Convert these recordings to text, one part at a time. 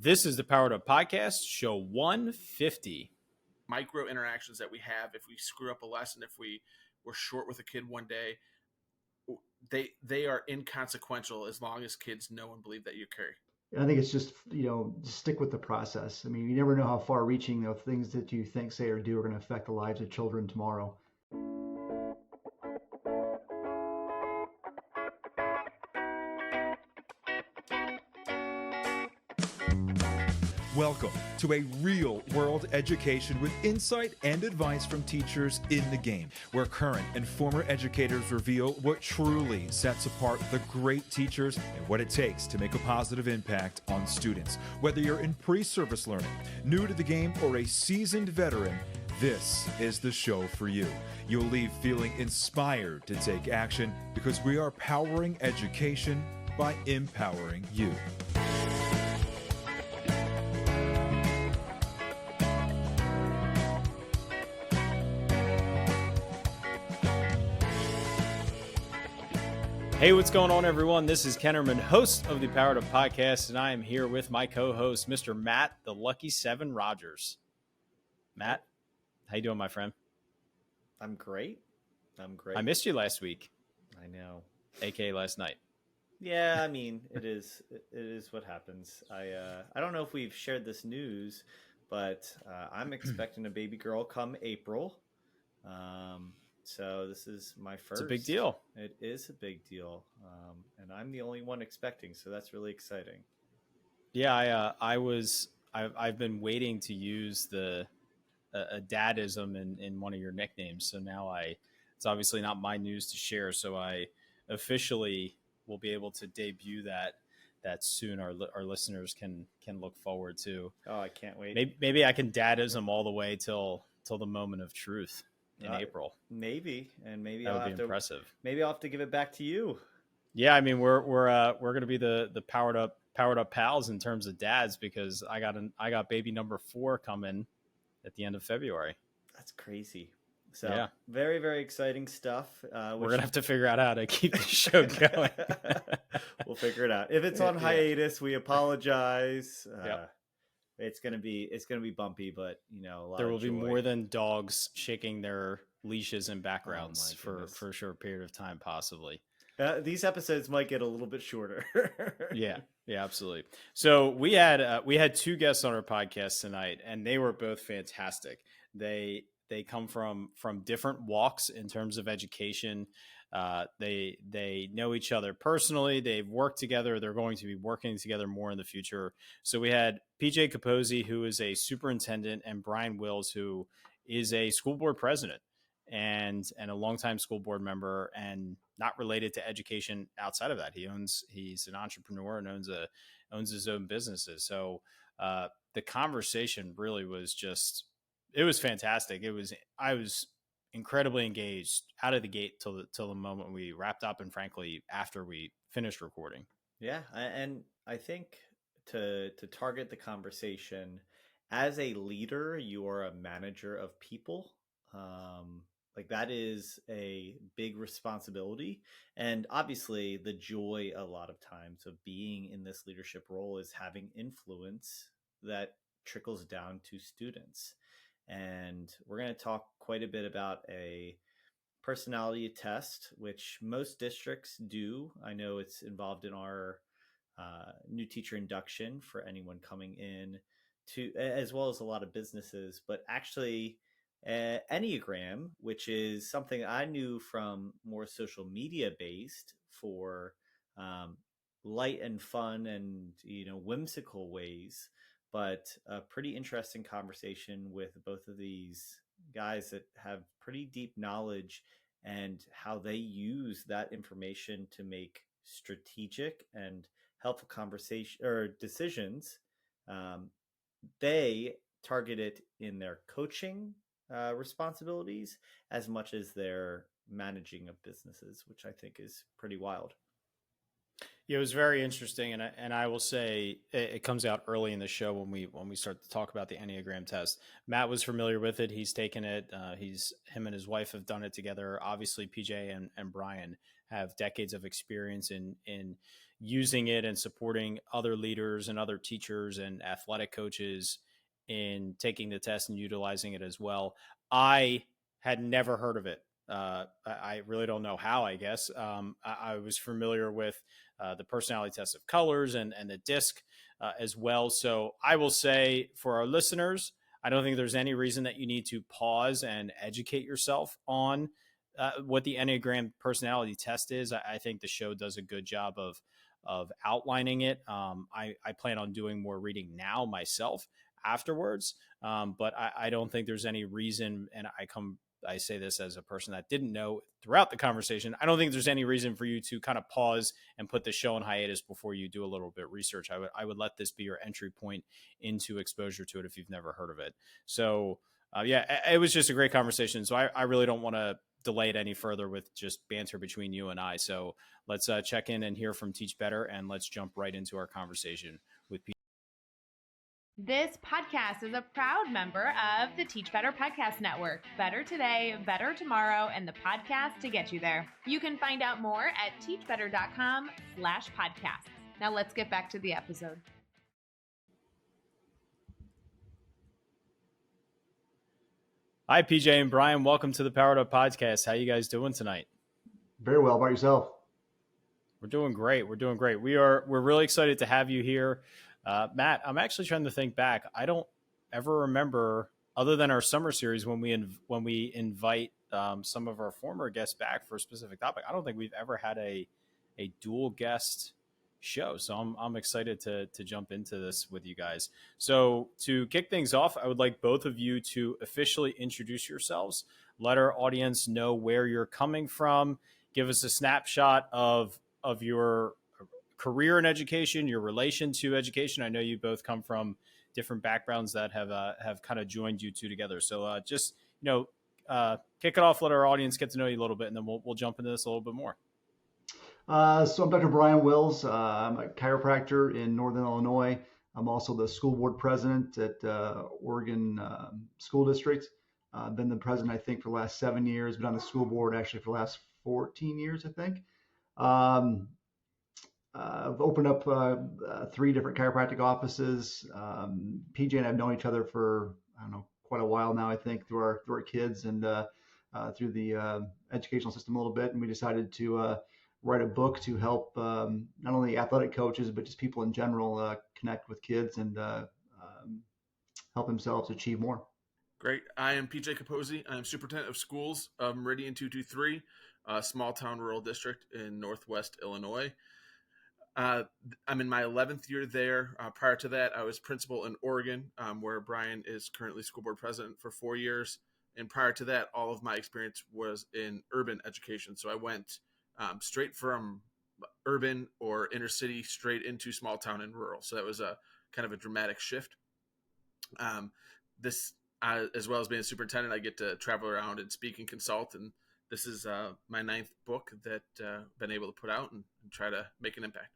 This is the Powered Up Podcast, show 150. Micro interactions that we have, if we screw up a lesson, if we were short with a kid one day, they are inconsequential as long as kids know and believe that you care. I think it's just, stick with the process. I mean, you never know how far reaching things that you think, say, or do are going to affect the lives of children tomorrow. Welcome to a real-world education with insight and advice from teachers in the game, where current and former educators reveal what truly sets apart the great teachers and what it takes to make a positive impact on students. Whether you're in pre-service learning, new to the game, or a seasoned veteran, this is the show for you. You'll leave feeling inspired to take action because we are powering education by empowering you. Hey, what's going on, everyone? This is Kennerman, host of the Powered Up Podcast, and I am here with my co-host, Mr. Matt, the Lucky Seven Rogers. Matt, how you doing, my friend? I'm great. I missed you last week. I know. AKA last night. Yeah, I mean, it is what happens. I don't know if we've shared this news, but I'm expecting a baby girl come April. So this is my first. It's a big deal. It is a big deal. And I'm the only one expecting, so that's really exciting. Yeah, I've been waiting to use a dadism in one of your nicknames. So now it's obviously not my news to share. So I officially will be able to debut that soon. Our listeners can look forward to. Oh, I can't wait. Maybe I can dadism all the way till the moment of truth. In April, maybe, and maybe that would be impressive. Maybe I'll have to give it back to you. Yeah, I mean we're going to be the powered up pals in terms of dads, because I got baby number 4 coming at the end of February. That's crazy. So yeah, very, very exciting stuff. We're gonna have to figure out how to keep the show going. We'll figure it out. If it's on hiatus, we apologize. Yep. It's gonna be bumpy, but there will be more than dogs shaking their leashes in backgrounds for a short period of time, possibly. These episodes might get a little bit shorter. Yeah, absolutely. So we had 2 guests on our podcast tonight, and they were both fantastic. They come from different walks in terms of education. They know each other personally. They've worked together. They're going to be working together more in the future. So we had PJ Caposey, who is a superintendent, and Bryan Wills, who is a school board president and a longtime school board member, and not related to education outside of that. He's an entrepreneur and owns his own businesses. So the conversation really was it was fantastic. I was incredibly engaged out of the gate till the moment we wrapped up, and frankly after we finished recording. Yeah, and I think to target the conversation, as a leader, you are a manager of people. Like that is a big responsibility, and obviously the joy a lot of times of being in this leadership role is having influence that trickles down to students. And we're going to talk quite a bit about a personality test, which most districts do. I know it's involved in our new teacher induction for anyone coming in, as well as a lot of businesses. But actually, Enneagram, which is something I knew from more social media based for light and fun and whimsical ways. But a pretty interesting conversation with both of these guys that have pretty deep knowledge and how they use that information to make strategic and helpful conversation or decisions. They target it in their coaching responsibilities as much as their managing of businesses, which I think is pretty wild. Yeah, it was very interesting, and I will say it comes out early in the show when we start to talk about the Enneagram test. Matt was familiar with it; he's taken it. Him and his wife have done it together. Obviously, PJ and Bryan have decades of experience in using it and supporting other leaders and other teachers and athletic coaches in taking the test and utilizing it as well. I had never heard of it. I really don't know how, I guess. I was familiar with the personality test of colors and the DISC as well. So I will say for our listeners, I don't think there's any reason that you need to pause and educate yourself on what the Enneagram Personality Test is. I think the show does a good job of outlining it. I plan on doing more reading now myself afterwards, but I don't think there's any reason, and I say this as a person that didn't know throughout the conversation, I don't think there's any reason for you to kind of pause and put the show on hiatus before you do a little bit of research. I would let this be your entry point into exposure to it if you've never heard of it. So yeah, it was just a great conversation. So I really don't want to delay it any further with just banter between you and I. So let's check in and hear from Teach Better, and let's jump right into our conversation with people. This podcast is a proud member of the Teach Better Podcast Network. Better today, better tomorrow, and the podcast to get you there. You can find out more at teachbetter.com/podcasts. Now let's get back to the episode. Hi, PJ and Brian. Welcome to the Powered Up Podcast. How you guys doing tonight? Very well. How about yourself? We're doing great. We're really excited to have you here. Matt, I'm actually trying to think back. I don't ever remember, other than our summer series, when we invite some of our former guests back for a specific topic. I don't think we've ever had a dual guest show. So I'm excited to jump into this with you guys. So to kick things off, I would like both of you to officially introduce yourselves, let our audience know where you're coming from, give us a snapshot of your career in education, your relation to education. I know you both come from different backgrounds that have kind of joined you two together. So just, kick it off, let our audience get to know you a little bit, and then we'll jump into this a little bit more. So I'm Dr. Bryan Wills. I'm a chiropractor in Northern Illinois. I'm also the school board president at Oregon School District. Been the president, I think, for the last 7 years. Been on the school board actually for the last 14 years, I think. I've opened up 3 different chiropractic offices. PJ and I have known each other for, I don't know, quite a while now, I think, through our kids and through the educational system a little bit. And we decided to write a book to help not only athletic coaches, but just people in general connect with kids and help themselves achieve more. Great. I am PJ Caposey. I'm Superintendent of Schools of Meridian 223, a small town rural district in Northwest Illinois. I'm in my 11th year there. Prior to that, I was principal in Oregon, where Brian is currently school board president for 4 years. And prior to that, all of my experience was in urban education. So I went straight from urban or inner city straight into small town and rural. So that was a kind of a dramatic shift. As well as being a superintendent, I get to travel around and speak and consult. And this is my 9th book that I've been able to put out and try to make an impact.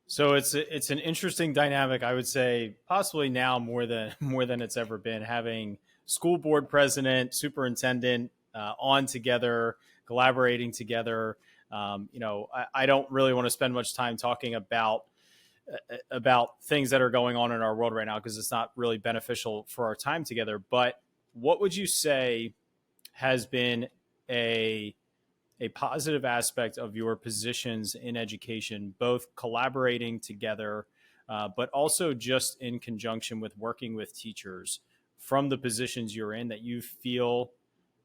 So it's an interesting dynamic, I would say, possibly now more than it's ever been, having school board president, superintendent on together, collaborating together. I don't really want to spend much time talking about things that are going on in our world right now because it's not really beneficial for our time together. But what would you say has been a positive aspect of your positions in education, both collaborating together, but also just in conjunction with working with teachers from the positions you're in that you feel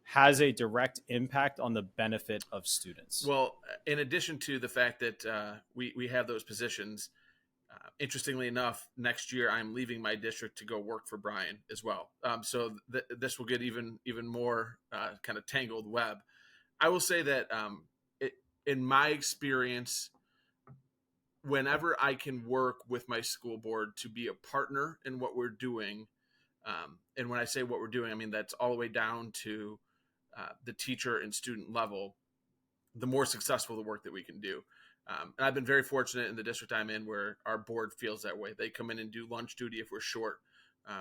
has a direct impact on the benefit of students? Well, in addition to the fact that we have those positions, interestingly enough, next year I'm leaving my district to go work for Brian as well. So this will get even more kind of tangled web. I will say that in my experience, whenever I can work with my school board to be a partner in what we're doing, and when I say what we're doing, I mean that's all the way down to the teacher and student level, the more successful the work that we can do. And I've been very fortunate in the district I'm in where our board feels that way. They come in and do lunch duty if we're short.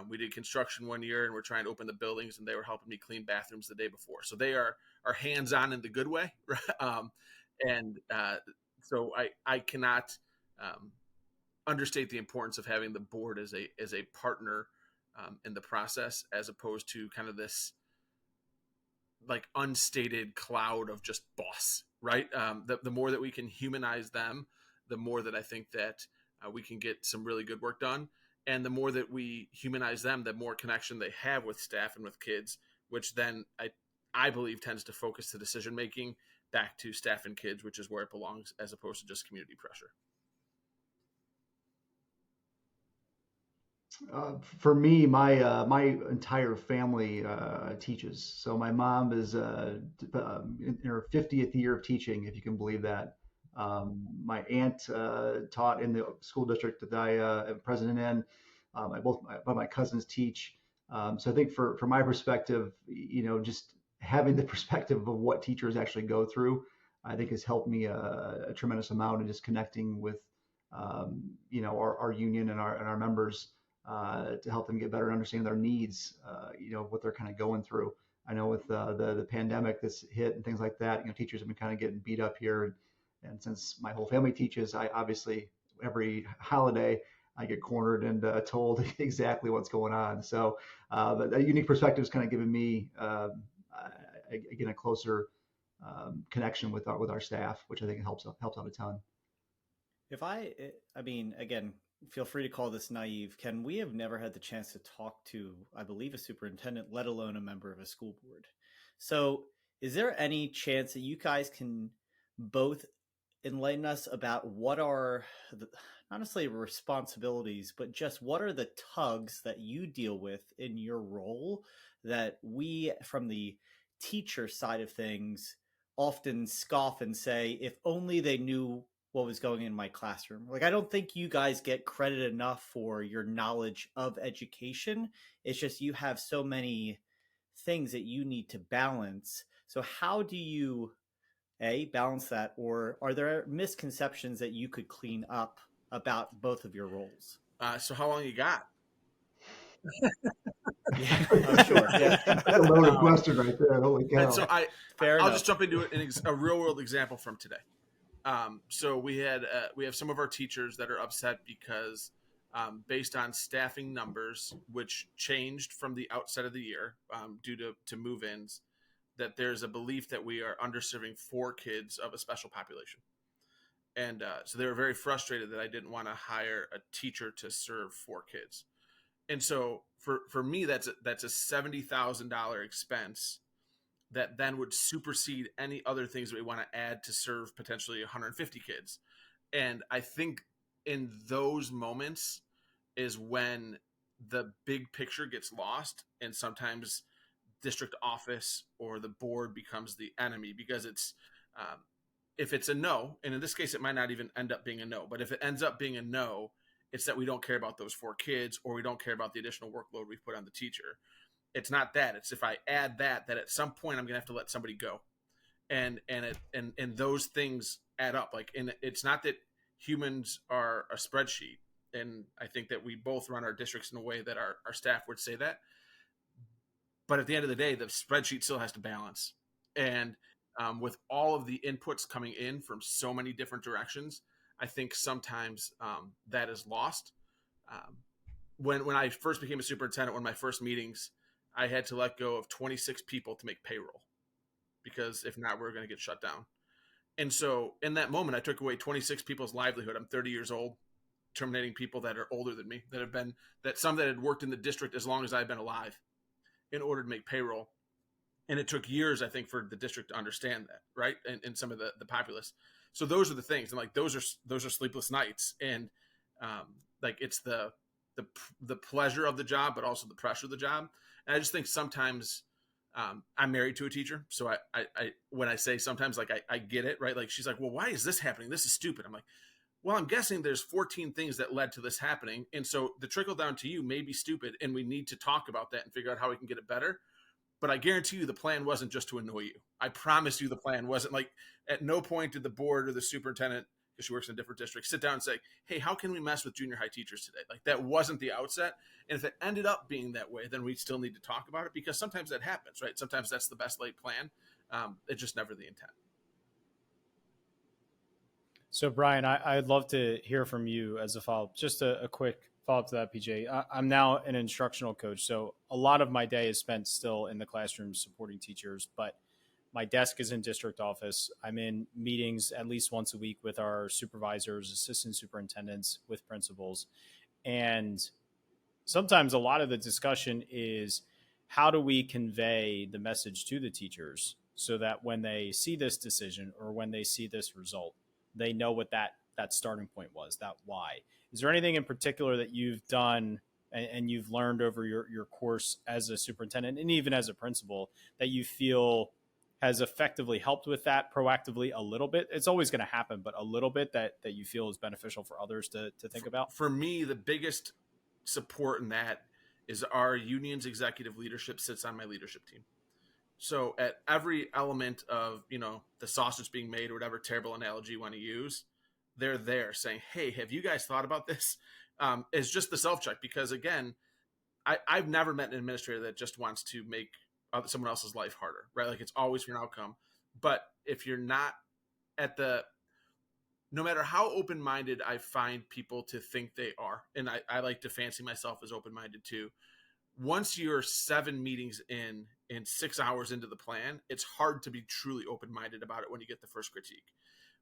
We did construction one year and we're trying to open the buildings and they were helping me clean bathrooms the day before. So they are hands-on in the good way. And so I cannot understate the importance of having the board as a partner in the process, as opposed to kind of this like unstated cloud of just boss, right? The more that we can humanize them, the more that I think that we can get some really good work done. And the more that we humanize them, the more connection they have with staff and with kids, which then I believe tends to focus the decision making back to staff and kids, which is where it belongs, as opposed to just community pressure. For me, my entire family teaches. So my mom is in her 50th year of teaching, if you can believe that. My aunt taught in the school district that I am president in. Both my cousins teach. So I think for my perspective, just having the perspective of what teachers actually go through, I think has helped me a tremendous amount in just connecting with, our union and our members. To help them get better understanding their needs, what they're kind of going through. I know with the pandemic that's hit and things like that, teachers have been kind of getting beat up here. And since my whole family teaches, I obviously every holiday I get cornered and told exactly what's going on. So, but that unique perspective is kind of giving me, again, a closer connection with our staff, which I think helps out a ton. I mean, again, feel free to call this naive, Ken. We have never had the chance to talk to, I believe, a superintendent, let alone a member of a school board. So is there any chance that you guys can both enlighten us about what are not necessarily responsibilities, but just what are the tugs that you deal with in your role that we from the teacher side of things often scoff and say, if only they knew what was going in my classroom. Like, I don't think you guys get credit enough for your knowledge of education. It's just you have so many things that you need to balance. So how do you, balance that? Or are there misconceptions that you could clean up about both of your roles? So how long you got? Yeah, I'm sure. Yeah. That's a loaded question right there. Holy cow. And so I'll just jump into it. A real world example from today. So we have some of our teachers that are upset because based on staffing numbers, which changed from the outset of the year due to move-ins, that there's a belief that we are underserving 4 kids of a special population. And so they were very frustrated that I didn't want to hire a teacher to serve 4 kids. And so for me, that's a $70,000 expense that then would supersede any other things that we want to add to serve potentially 150 kids. And I think in those moments is when the big picture gets lost, and sometimes district office or the board becomes the enemy, because it's if it's a no, and in this case it might not even end up being a no, but if it ends up being a no, it's that we don't care about those 4 kids, or we don't care about the additional workload we've put on the teacher. It's not that. It's if I add that at some point I'm going to have to let somebody go. And those things add up. Like, and it's not that humans are a spreadsheet. And I think that we both run our districts in a way that our staff would say that. But at the end of the day, the spreadsheet still has to balance. And with all of the inputs coming in from so many different directions, I think sometimes that is lost. When I first became a superintendent, one of my first meetings, I had to let go of 26 people to make payroll, because if not, we're going to get shut down. And so in that moment, I took away 26 people's livelihood. I'm 30 years old, terminating people that are older than me, some that had worked in the district as long as I've been alive, in order to make payroll. And it took years, I think, for the district to understand that, right? And some of the populace. So those are the things. And like, those are sleepless nights. And like, it's the pleasure of the job, but also the pressure of the job. And I just think sometimes I'm married to a teacher. So I when I say sometimes, like, I get it, right? Like, she's like, well, why is this happening? This is stupid. I'm like, well, I'm guessing there's 14 things that led to this happening. And so the trickle down to you may be stupid, and we need to talk about that and figure out how we can get it better. But I guarantee you the plan wasn't just to annoy you. I promise you the plan wasn't. Like, at no point did the board or the superintendent, because she works in a different district, sit down and say, hey, how can we mess with junior high teachers today? Like, that wasn't the outset. And if it ended up being that way, then we still need to talk about it, because sometimes that happens, right? Sometimes that's the best laid plan. It's just never the intent. So, Bryan, I'd love to hear from you as a follow-up. Just a quick follow-up to that, PJ. I'm now an instructional coach, so a lot of my day is spent still in the classroom supporting teachers, but my desk is in district office. I'm in meetings at least once a week with our supervisors, assistant superintendents, with principals. And sometimes a lot of the discussion is how do we convey the message to the teachers so that when they see this decision or when they see this result, they know what that starting point was, that why. Is there anything in particular that you've done and you've learned over your course as a superintendent and even as a principal that you feel has effectively helped with that proactively a little bit? It's always going to happen, but a little bit that you feel is beneficial for others to think about? For me, the biggest support in that is our union's executive leadership sits on my leadership team. So at every element of, the sausage being made or whatever terrible analogy you want to use, they're there saying, hey, have you guys thought about this? It's just the self-check, because again, I've never met an administrator that just wants to make someone else's life harder, right? Like, it's always for an outcome. But if you're not no matter how open-minded I find people to think they are, and I like to fancy myself as open-minded too, once you're 7 meetings in 6 hours into the plan, it's hard to be truly open-minded about it when you get the first critique.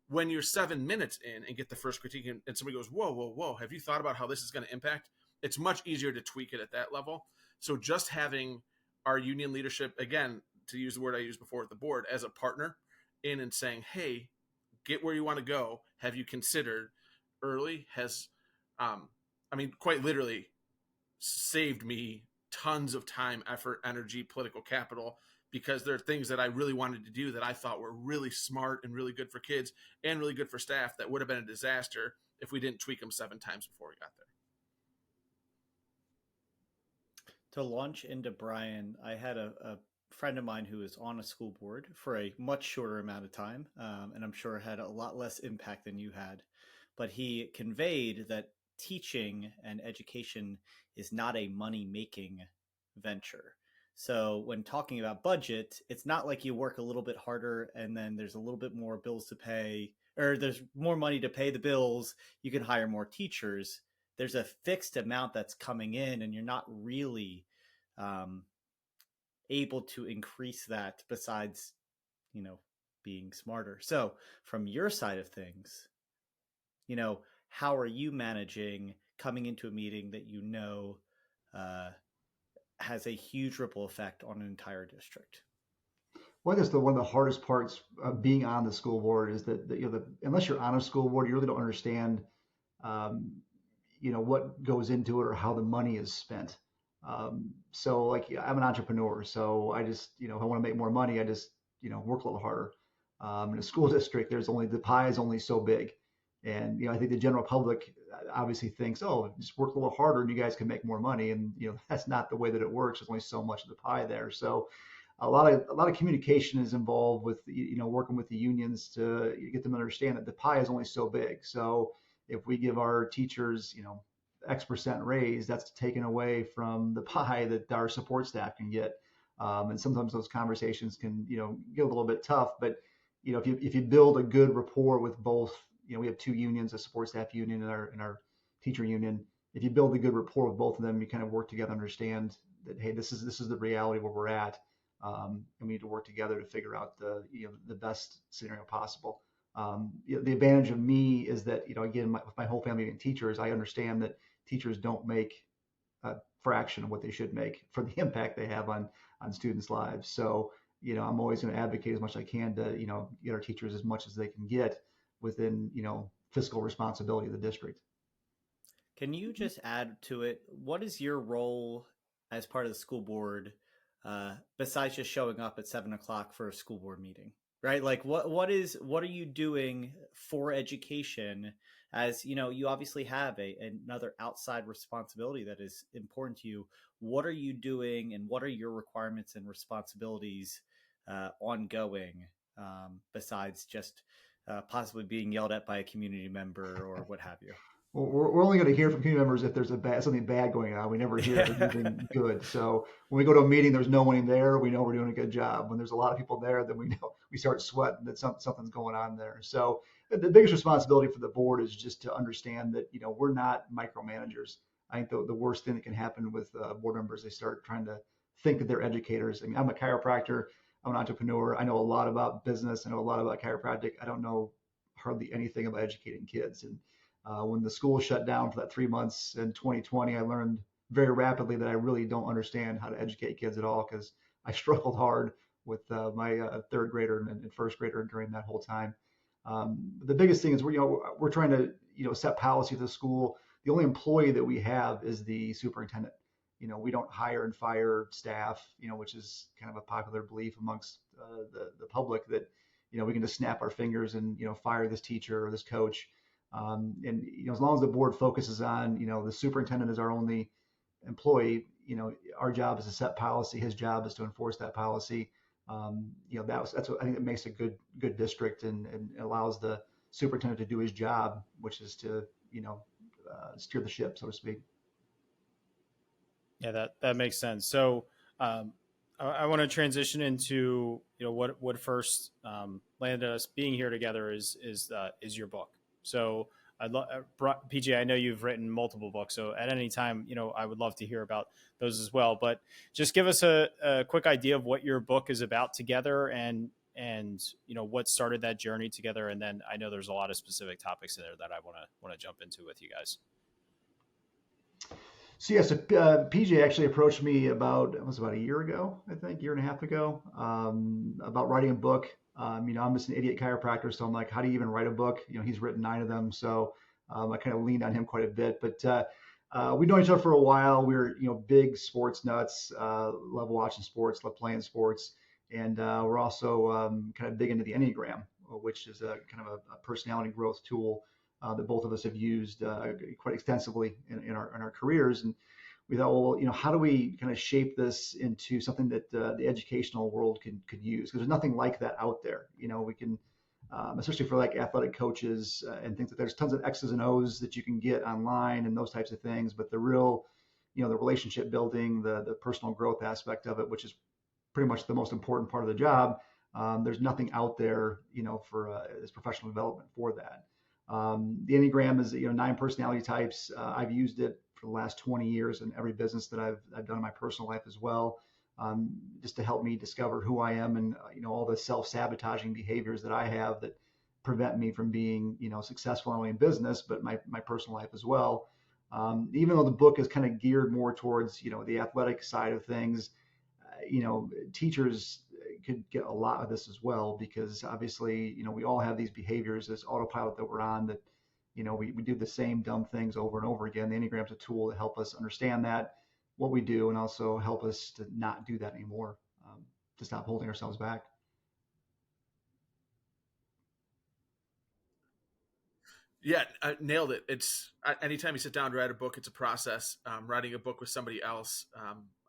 When you're 7 minutes in and get the first critique and somebody goes, whoa, have you thought about how this is going to impact? It's much easier to tweak it at that level. So just having our union leadership, again, to use the word I used before at the board, as a partner in and saying, hey, get where you want to go. Have you considered early has, quite literally saved me tons of time, effort, energy, political capital, because there are things that I really wanted to do that I thought were really smart and really good for kids and really good for staff that would have been a disaster if we didn't tweak them 7 times before we got there. To launch into Bryan, I had a friend of mine who was on a school board for a much shorter amount of time, and I'm sure had a lot less impact than you had. But he conveyed that teaching and education is not a money-making venture. So when talking about budget, it's not like you work a little bit harder and then there's a little bit more bills to pay, or there's more money to pay the bills, you can hire more teachers. There's a fixed amount that's coming in, and you're not really able to increase that besides, being smarter. So from your side of things, how are you managing coming into a meeting that has a huge ripple effect on an entire district? Well, I guess one of the hardest parts of being on the school board is that unless you're on a school board, you really don't understand what goes into it or how the money is spent. So like, I'm an entrepreneur, so I just, if I want to make more money, I just, work a little harder. In a school district, the pie is only so big. And, I think the general public obviously thinks, oh, just work a little harder and you guys can make more money. And, that's not the way that it works. There's only so much of the pie there. So a lot of communication is involved with, working with the unions to get them to understand that the pie is only so big. So if we give our teachers, X% raise, that's taken away from the pie that our support staff can get. And sometimes those conversations can, get a little bit tough. But, if you build a good rapport with both, we have 2 unions, a support staff union and our teacher union. If you build a good rapport with both of them, you kind of work together, understand that, hey, this is the reality where we're at. And we need to work together to figure out the best scenario possible. The advantage of me is that, again, with my whole family being teachers, I understand that teachers don't make a fraction of what they should make for the impact they have on students' lives. So, I'm always going to advocate as much as I can to, get our teachers as much as they can get within, fiscal responsibility of the district. Can you just add to it, what is your role as part of the school board, besides just showing up at 7:00 for a school board meeting, right? Like what are you doing for education, as you obviously have another outside responsibility that is important to you. What are you doing and what are your requirements and responsibilities ongoing, besides just possibly being yelled at by a community member or what have you? Well, we're only going to hear from community members if there's something bad going on. We never hear anything good. So when we go to a meeting, there's no one in there, we know we're doing a good job. When there's a lot of people there, then we know we start sweating that something's going on there. So the biggest responsibility for the board is just to understand that, we're not micromanagers. I think the worst thing that can happen with board members, they start trying to think that they're educators. I mean, I'm a chiropractor. I'm an entrepreneur. I know a lot about business. I know a lot about chiropractic. I don't know hardly anything about educating kids. And when the school shut down for that 3 months in 2020, I learned very rapidly that I really don't understand how to educate kids at all, because I struggled hard with my third grader and first grader during that whole time. The biggest thing is we're trying to set policy for the school. The only employee that we have is the superintendent. We don't hire and fire staff, which is kind of a popular belief amongst the public that we can just snap our fingers and fire this teacher or this coach. And as long as the board focuses on the superintendent is our only employee, our job is to set policy. His job is to enforce that policy. That's what I think it makes a good district and allows the superintendent to do his job, which is to steer the ship, so to speak. Yeah, that makes sense. So I want to transition into what first landed us being here together is your book. So PJ, I know you've written multiple books, so at any time I would love to hear about those as well. But just give us a quick idea of what your book is about together, and what started that journey together. And then I know there's a lot of specific topics in there that I want to jump into with you guys. So PJ actually approached me about a year ago, I think, year and a half ago, about writing a book. I'm just an idiot chiropractor, so I'm like, how do you even write a book? He's written 9 of them, so I kind of leaned on him quite a bit. But we've known each other for a while. We're big sports nuts, love watching sports, love playing sports, and we're also kind of big into the Enneagram, which is a kind of a personality growth tool that both of us have used quite extensively in our careers. And we thought, well, how do we kind of shape this into something that the educational world could use? Because there's nothing like that out there. We can, especially for like athletic coaches and things, that there's tons of X's and O's that you can get online and those types of things. But the real, the relationship building, the personal growth aspect of it, which is pretty much the most important part of the job, there's nothing out there, for this professional development for that. The Enneagram is 9 personality types. I've used it for the last 20 years in every business that I've done in my personal life as well, just to help me discover who I am and all the self-sabotaging behaviors that I have that prevent me from being successful not only in business but my personal life as well. Even though the book is kind of geared more towards the athletic side of things, teachers could get a lot of this as well, because obviously we all have these behaviors, this autopilot that we're on, that we do the same dumb things over and over again. The Enneagram's a tool to help us understand that, what we do, and also help us to not do that anymore, to stop holding ourselves back. Yeah, I nailed it. It's anytime you sit down to write a book, it's a process. Writing a book with somebody else,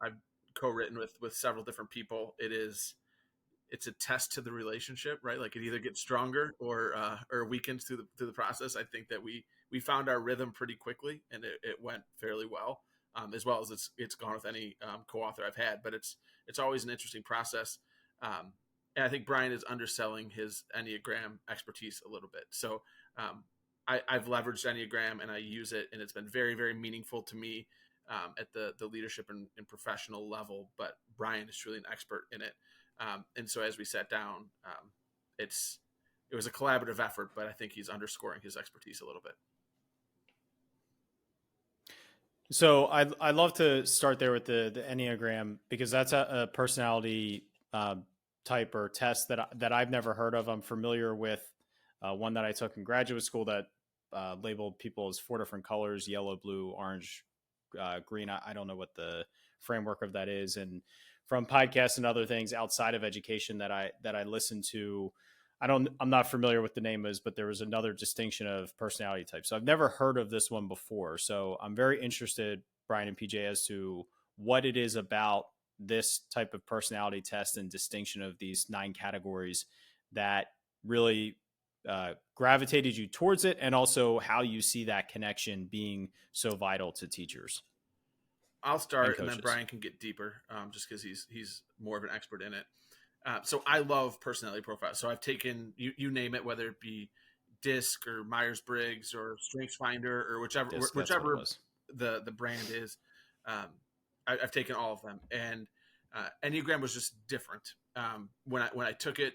I've co-written with several different people. It's a test to the relationship, right? Like it either gets stronger or weakens through the process. I think that we found our rhythm pretty quickly, and it went fairly well, as well as it's gone with any co-author I've had. But it's always an interesting process, and I think Bryan is underselling his Enneagram expertise a little bit. So I've leveraged Enneagram and I use it, and it's been very, very meaningful to me at the leadership and professional level. But Bryan is truly an expert in it. And so as we sat down, it was a collaborative effort, but I think he's underscoring his expertise a little bit. So I'd love to start there with the Enneagram, because that's a personality type or test that I've never heard of. I'm familiar with one that I took in graduate school that labeled people as 4 different colors: yellow, blue, orange, green. I don't know what the framework of that is. And from podcasts and other things outside of education that I listen to, I'm not familiar with the name is, but there was another distinction of personality type. So I've never heard of this one before. So I'm very interested, Bryan and PJ, as to what it is about this type of personality test and distinction of these 9 categories that really gravitated you towards it, and also how you see that connection being so vital to teachers. I'll start, and then Bryan can get deeper, just because he's more of an expert in it. So I love personality profiles. So I've taken you name it, whether it be DISC or Myers-Briggs or StrengthsFinder or Disc, that's what it whichever was. the brand is. I've taken all of them, and Enneagram was just different. When I took it,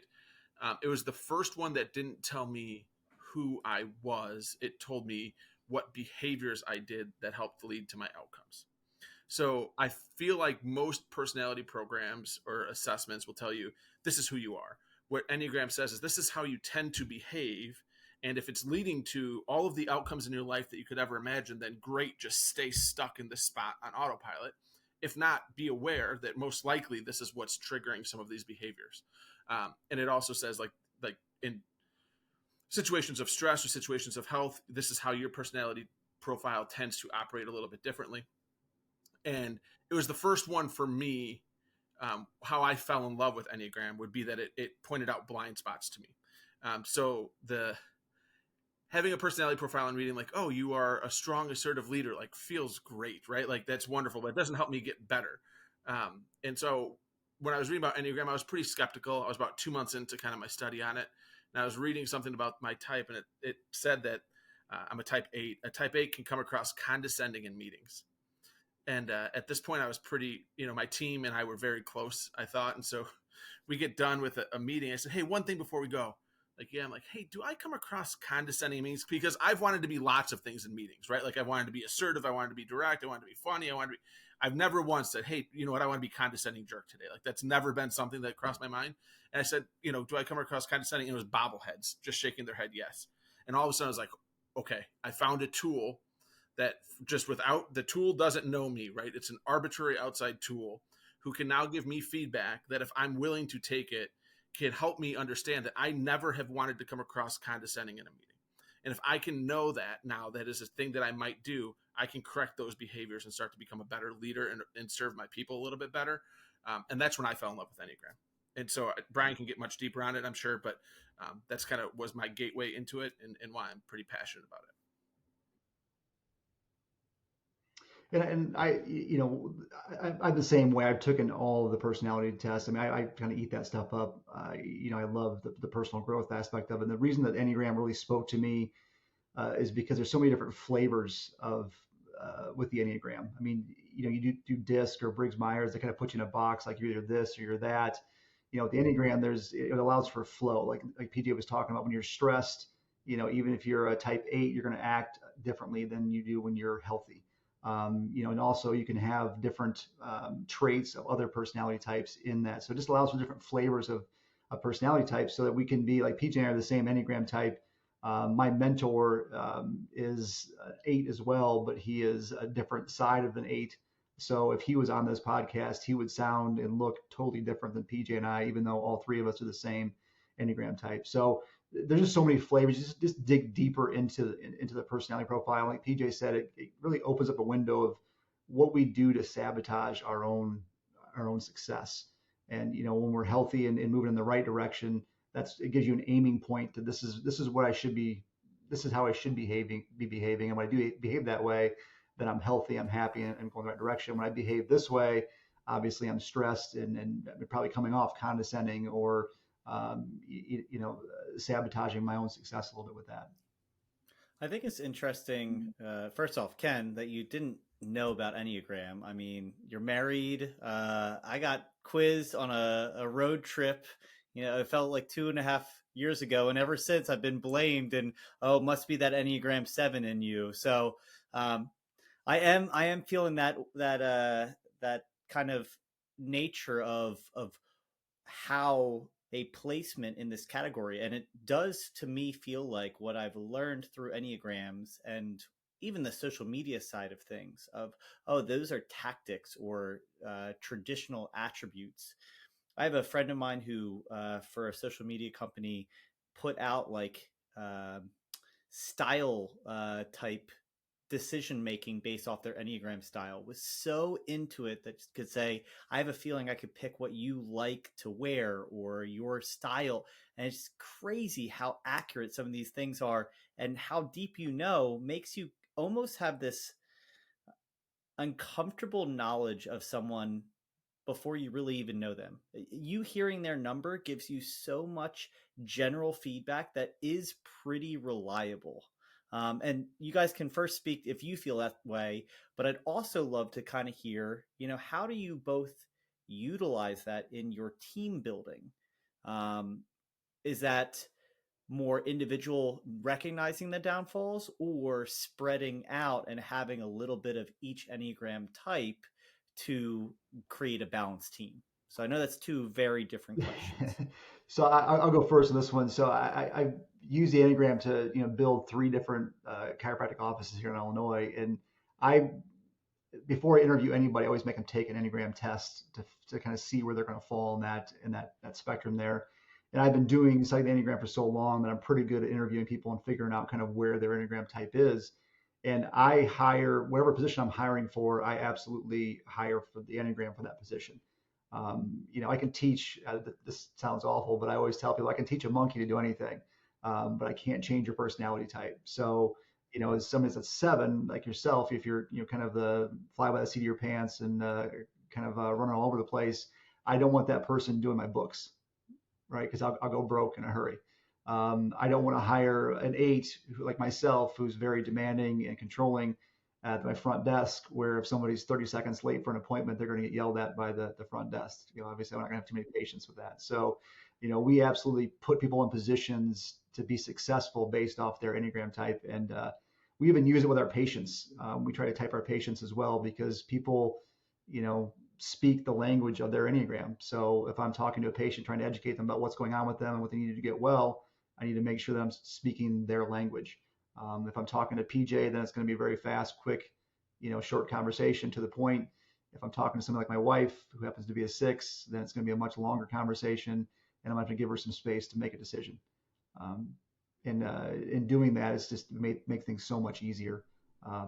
it was the first one that didn't tell me who I was. It told me what behaviors I did that helped lead to my outcomes. So I feel like most personality programs or assessments will tell you this is who you are. What Enneagram says is this is how you tend to behave. And if it's leading to all of the outcomes in your life that you could ever imagine, then great, just stay stuck in this spot on autopilot. If not, be aware that most likely this is what's triggering some of these behaviors. And it also says like in situations of stress or situations of health, this is how your personality profile tends to operate a little bit differently. And it was the first one for me. How I fell in love with Enneagram would be that it pointed out blind spots to me. So having a personality profile and reading like, oh, you are a strong, assertive leader, like feels great, right? Like that's wonderful, but it doesn't help me get better. And so when I was reading about Enneagram, I was pretty skeptical. I was about 2 months into kind of my study on it. And I was reading something about my type, and it said that I'm a type 8. A type 8 can come across condescending in meetings. And at this point, I was pretty, my team and I were very close, I thought. And so we get done with a meeting. I said, hey, one thing before we go. I'm like, hey, do I come across condescending in meetings? Because I've wanted to be lots of things in meetings, right? Like I wanted to be assertive. I wanted to be direct. I wanted to be funny. I've never once said, hey, you know what? I want to be condescending jerk today. Like that's never been something that crossed my mind. And I said, do I come across condescending? And it was bobbleheads just shaking their head yes. And all of a sudden I was like, okay, I found a tool that just without the tool doesn't know me, right? It's an arbitrary outside tool who can now give me feedback that if I'm willing to take it, can help me understand that I never have wanted to come across condescending in a meeting. And if I can know that now, that is a thing that I might do, I can correct those behaviors and start to become a better leader and serve my people a little bit better. And that's when I fell in love with Enneagram. And so Bryan can get much deeper on it, I'm sure, but that's kind of was my gateway into it and why I'm pretty passionate about it. And I'm the same way. I've taken all of the personality tests. I mean, I kind of eat that stuff up. I love the personal growth aspect of it. And the reason that Enneagram really spoke to me is because there's so many different flavors of with the Enneagram. I mean, you do DISC or Briggs Myers, they kind of put you in a box, like you're either this or you're that. With the Enneagram, it allows for flow. Like PJ was talking about, when you're stressed, even if you're a type 8, you're going to act differently than you do when you're healthy. And also you can have different traits of other personality types in that. So it just allows for different flavors of personality types so that we can be like PJ and I are the same Enneagram type. My mentor is 8 as well, but he is a different side of an 8. So if he was on this podcast, he would sound and look totally different than PJ and I, even though all 3 of us are the same Enneagram type. So there's just so many flavors. Just dig deeper into the personality profile. Like PJ said, it really opens up a window of what we do to sabotage our own success. And when we're healthy and moving in the right direction, it gives you an aiming point that this is what I should be. This is how I should be behaving. And when I do behave that way, then I'm healthy, I'm happy, and I'm going the right direction. When I behave this way, obviously I'm stressed and probably coming off condescending or sabotaging my own success a little bit with that. I think it's interesting, first off, Ken, that you didn't know about Enneagram. I mean, you're married. I got quizzed on a road trip. It felt like 2.5 years ago. And ever since I've been blamed and, it must be that Enneagram 7 in you. So I am feeling that kind of nature of how a placement in this category. And it does to me feel like what I've learned through Enneagrams and even the social media side of things of, those are tactics or traditional attributes. I have a friend of mine who, for a social media company, put out like style type decision making based off their Enneagram style, was so into it that could say, I have a feeling I could pick what you like to wear or your style. And it's crazy how accurate some of these things are, and how deep makes you almost have this uncomfortable knowledge of someone before you really even know them. You hearing their number gives you so much general feedback that is pretty reliable. And you guys can first speak if you feel that way, but I'd also love to kind of hear, how do you both utilize that in your team building? Is that more individual recognizing the downfalls, or spreading out and having a little bit of each Enneagram type to create a balanced team? So I know that's two very different questions. So I'll go first on this one. So I use the Enneagram to build 3 different chiropractic offices here in Illinois, and before I interview anybody, I always make them take an Enneagram test to kind of see where they're going to fall in that spectrum there. And I've been studying the Enneagram for so long that I'm pretty good at interviewing people and figuring out kind of where their Enneagram type is. And I hire, whatever position I'm hiring for, I absolutely hire for the Enneagram for that position. I can teach, this sounds awful, but I always tell people I can teach a monkey to do anything, but I can't change your personality type. So, as somebody that's 7, like yourself, if you're, kind of the fly by the seat of your pants and kind of running all over the place, I don't want that person doing my books, right? Because I'll go broke in a hurry. I don't want to hire an 8 like myself, who's very demanding and controlling at my front desk, where if somebody's 30 seconds late for an appointment, they're going to get yelled at by the front desk. Obviously I'm not going to have too many patience with that. So, we absolutely put people in positions to be successful based off their Enneagram type. And we even use it with our patients. We try to type our patients as well, because people, speak the language of their Enneagram. So if I'm talking to a patient, trying to educate them about what's going on with them and what they need to get well, I need to make sure that I'm speaking their language. If I'm talking to PJ, then it's going to be very fast, quick, short conversation to the point. If I'm talking to someone like my wife, who happens to be a 6, then it's going to be a much longer conversation, and I'm going to have to give her some space to make a decision. In doing that, it's just make things so much easier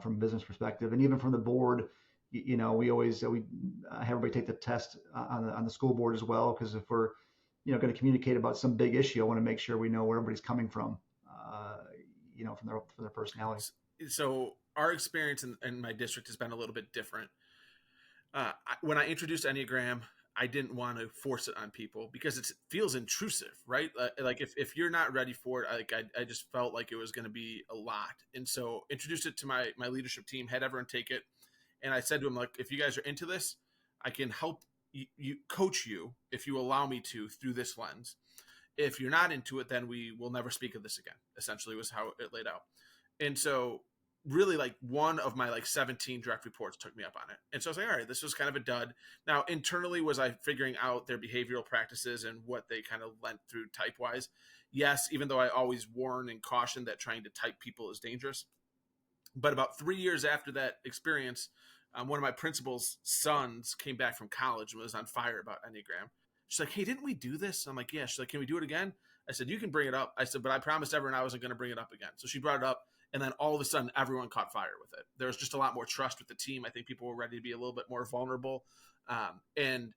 from a business perspective, and even from the board. We always have everybody take the test on the school board as well, because if we're going to communicate about some big issue, I want to make sure we know where everybody's coming from. From their personalities. So our experience in my district has been a little bit different. When I introduced Enneagram, I didn't want to force it on people because it feels intrusive, right? Like if you're not ready for it, I just felt like it was going to be a lot. And so introduced it to my leadership team, had everyone take it. And I said to them, like, if you guys are into this, I can help you coach you if you allow me to through this lens. If you're not into it, then we will never speak of this again, essentially was how it laid out. And so really, like, one of my 17 direct reports took me up on it. And so I was like, all right, this was kind of a dud. Now, internally, was I figuring out their behavioral practices and what they kind of lent through type-wise? Yes, even though I always warn and caution that trying to type people is dangerous. But about 3 years after that experience, one of my principal's sons came back from college and was on fire about Enneagram. She's like, hey, didn't we do this? I'm like, yeah. She's like, can we do it again? I said, you can bring it up. I said, but I promised everyone I wasn't going to bring it up again. So she brought it up. And then all of a sudden, everyone caught fire with it. There was just a lot more trust with the team. I think people were ready to be a little bit more vulnerable. And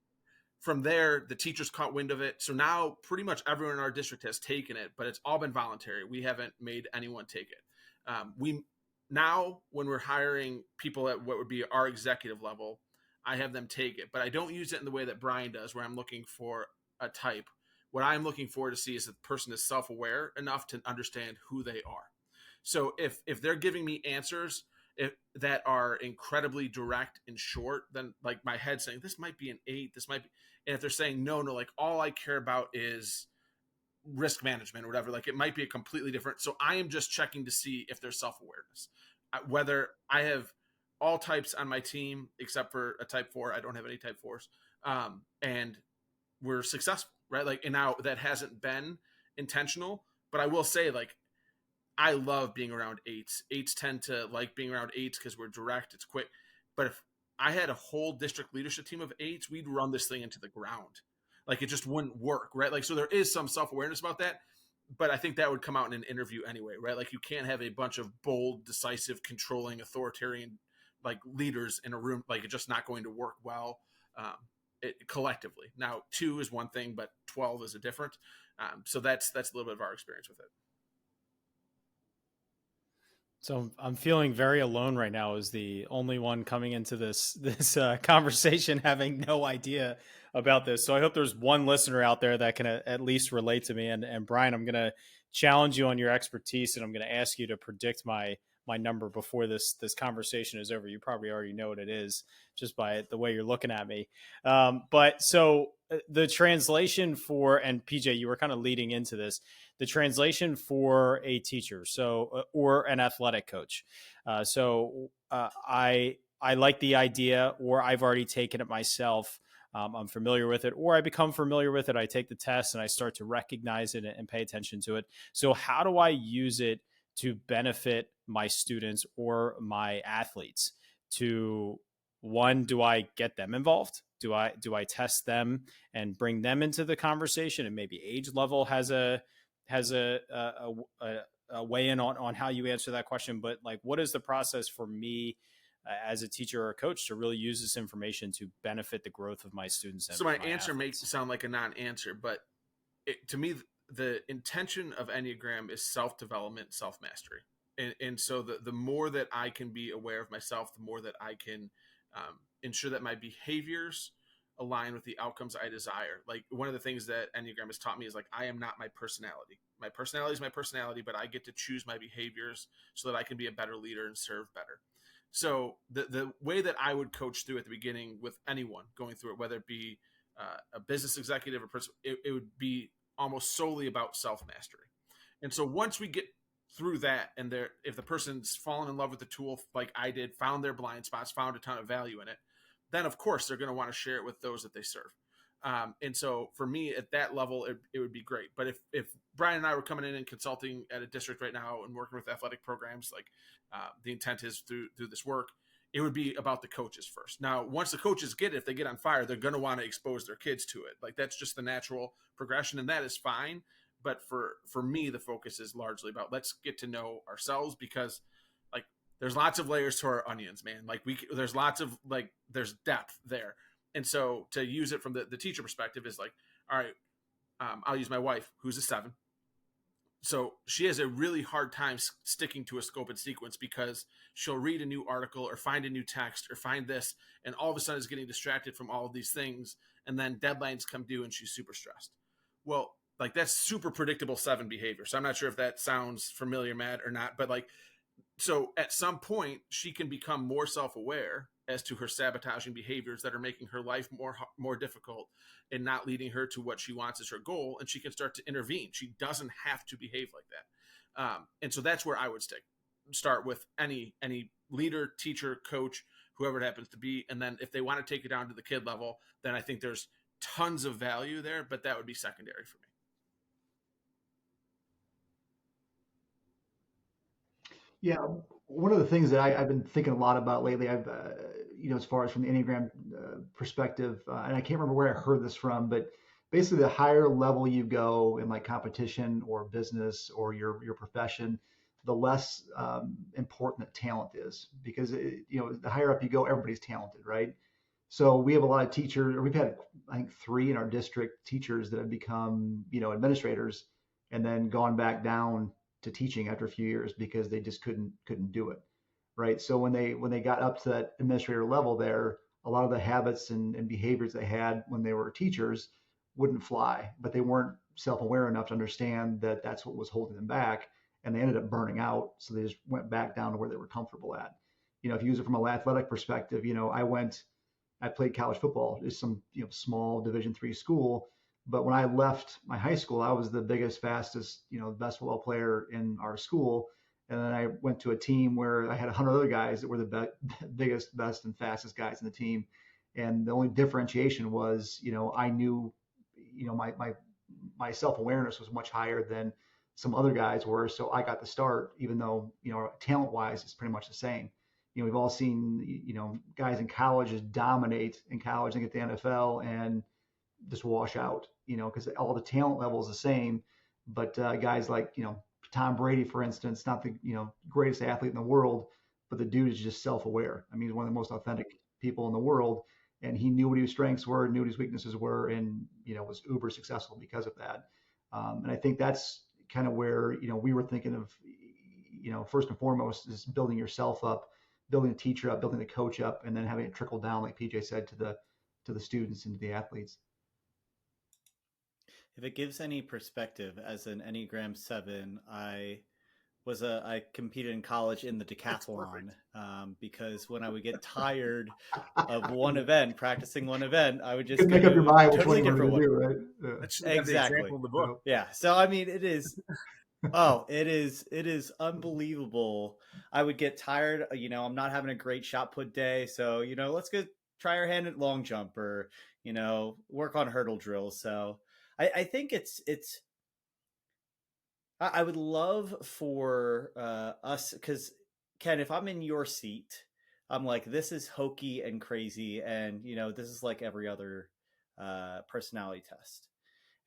from there, the teachers caught wind of it. So now pretty much everyone in our district has taken it, but it's all been voluntary. We haven't made anyone take it. Now, when we're hiring people at what would be our executive level, I have them take it, but I don't use it in the way that Bryan does, where I'm looking for a type. What I'm looking for to see is that the person is self-aware enough to understand who they are. So if they're giving me answers that are incredibly direct and short, then like my head saying, this might be an 8, this might be, and if they're saying no, like all I care about is risk management or whatever, like it might be a completely different. So I am just checking to see if there's self-awareness, whether I have all types on my team, except for a type 4. I don't have any type 4s. And we're successful, right? Like, and now that hasn't been intentional, but I will say, like, I love being around 8s. 8s tend to like being around 8s because we're direct, it's quick. But if I had a whole district leadership team of 8s, we'd run this thing into the ground. Like, it just wouldn't work, right? Like, so there is some self-awareness about that, but I think that would come out in an interview anyway, right? Like, you can't have a bunch of bold, decisive, controlling, authoritarian, like, leaders in a room. Like, it's just not going to work well collectively. Now, 2 is one thing, but 12 is a different. So that's a little bit of our experience with it. So I'm feeling very alone right now as the only one coming into this conversation having no idea about this. So I hope there's one listener out there that can at least relate to me. And Bryan, I'm going to challenge you on your expertise, and I'm going to ask you to predict my number before this conversation is over. You probably already know what it is just by the way you're looking at me. But so the translation for, and PJ, you were kind of leading into this, the translation for a teacher, so or an athletic coach. I like the idea, or I've already taken it myself. I'm familiar with it, or I become familiar with it. I take the test and I start to recognize it and pay attention to it. So how do I use it to benefit my students or my athletes? To one, do I get them involved? Do I test them and bring them into the conversation? And maybe age level has a weigh in on how you answer that question. But like, what is the process for me as a teacher or a coach to really use this information to benefit the growth of my students? So my answer may sound like a non-answer, but to me, the intention of Enneagram is self-development, self-mastery. And so the more that I can be aware of myself, the more that I can ensure that my behaviors align with the outcomes I desire. Like, one of the things that Enneagram has taught me is, like, I am not my personality. My personality is my personality, but I get to choose my behaviors so that I can be a better leader and serve better. So the way that I would coach through at the beginning with anyone going through it, whether it be a business executive or person, it would be almost solely about self-mastery. And so once we get through that, and if the person's fallen in love with the tool like I did, found their blind spots, found a ton of value in it, then of course they're going to want to share it with those that they serve. And so for me at that level, it would be great. But if Bryan and I were coming in and consulting at a district right now and working with athletic programs, like the intent is through this work, it would be about the coaches first. Now, once the coaches get it, if they get on fire, they're going to want to expose their kids to it. Like, that's just the natural progression, and that is fine. But for me, the focus is largely about, let's get to know ourselves, because like there's lots of layers to our onions, man. Like there's lots of there's depth there. And so to use it from the teacher perspective is like, all right, I'll use my wife, who's a 7. So she has a really hard time sticking to a scope and sequence, because she'll read a new article or find a new text or find this, and all of a sudden is getting distracted from all of these things. And then deadlines come due and she's super stressed. Well, like, that's super predictable 7 behavior. So I'm not sure if that sounds familiar, Matt, or not, but like, so at some point she can become more self-aware as to her sabotaging behaviors that are making her life more difficult and not leading her to what she wants as her goal. And she can start to intervene. She doesn't have to behave like that. And so that's where I would start with any leader, teacher, coach, whoever it happens to be. And then if they want to take it down to the kid level, then I think there's tons of value there, but that would be secondary for me. Yeah, one of the things that I've been thinking a lot about lately, I've as far as from the Enneagram perspective, and I can't remember where I heard this from, but basically the higher level you go in like competition or business or your profession, the less important that talent is, because the higher up you go, everybody's talented, right? So we have a lot of teachers, or we've had, I think, 3 in our district, teachers that have become administrators and then gone back down to teaching after a few years because they just couldn't do it, right? So when they got up to that administrator level there, a lot of the habits and behaviors they had when they were teachers wouldn't fly, but they weren't self-aware enough to understand that that's what was holding them back, and they ended up burning out. So they just went back down to where they were comfortable at. If you use it from an athletic perspective, I played college football, just some small Division III school. But when I left my high school, I was the biggest, fastest, best football player in our school. And then I went to a team where I had 100 other guys that were the biggest, best, and fastest guys in the team. And the only differentiation was, I knew, my self-awareness was much higher than some other guys were. So I got the start, even though, talent-wise, it's pretty much the same. We've all seen, guys in college just dominate in college and get the NFL and just wash out, because all the talent level is the same. But guys like, Tom Brady, for instance, not the, greatest athlete in the world, but the dude is just self-aware. I mean, he's one of the most authentic people in the world, and he knew what his strengths were, knew what his weaknesses were, and, was uber successful because of that. And I think that's kind of where, we were thinking of, first and foremost is building yourself up, building the teacher up, building the coach up, and then having it trickle down, like PJ said, to the students and to the athletes. If it gives any perspective, as an Enneagram 7, I competed in college in the decathlon, because when I would get tired of one event, practicing one event, I would just make up your mind which totally one different one. do, right? That's Exactly. The book. Yeah. So I mean, it is. Oh, it is unbelievable. I would get tired. I'm not having a great shot put day, so let's go try our hand at long jump, or work on hurdle drills. So I think it's. I would love for us, because Ken, if I'm in your seat, I'm like, this is hokey and crazy, and this is like every other personality test.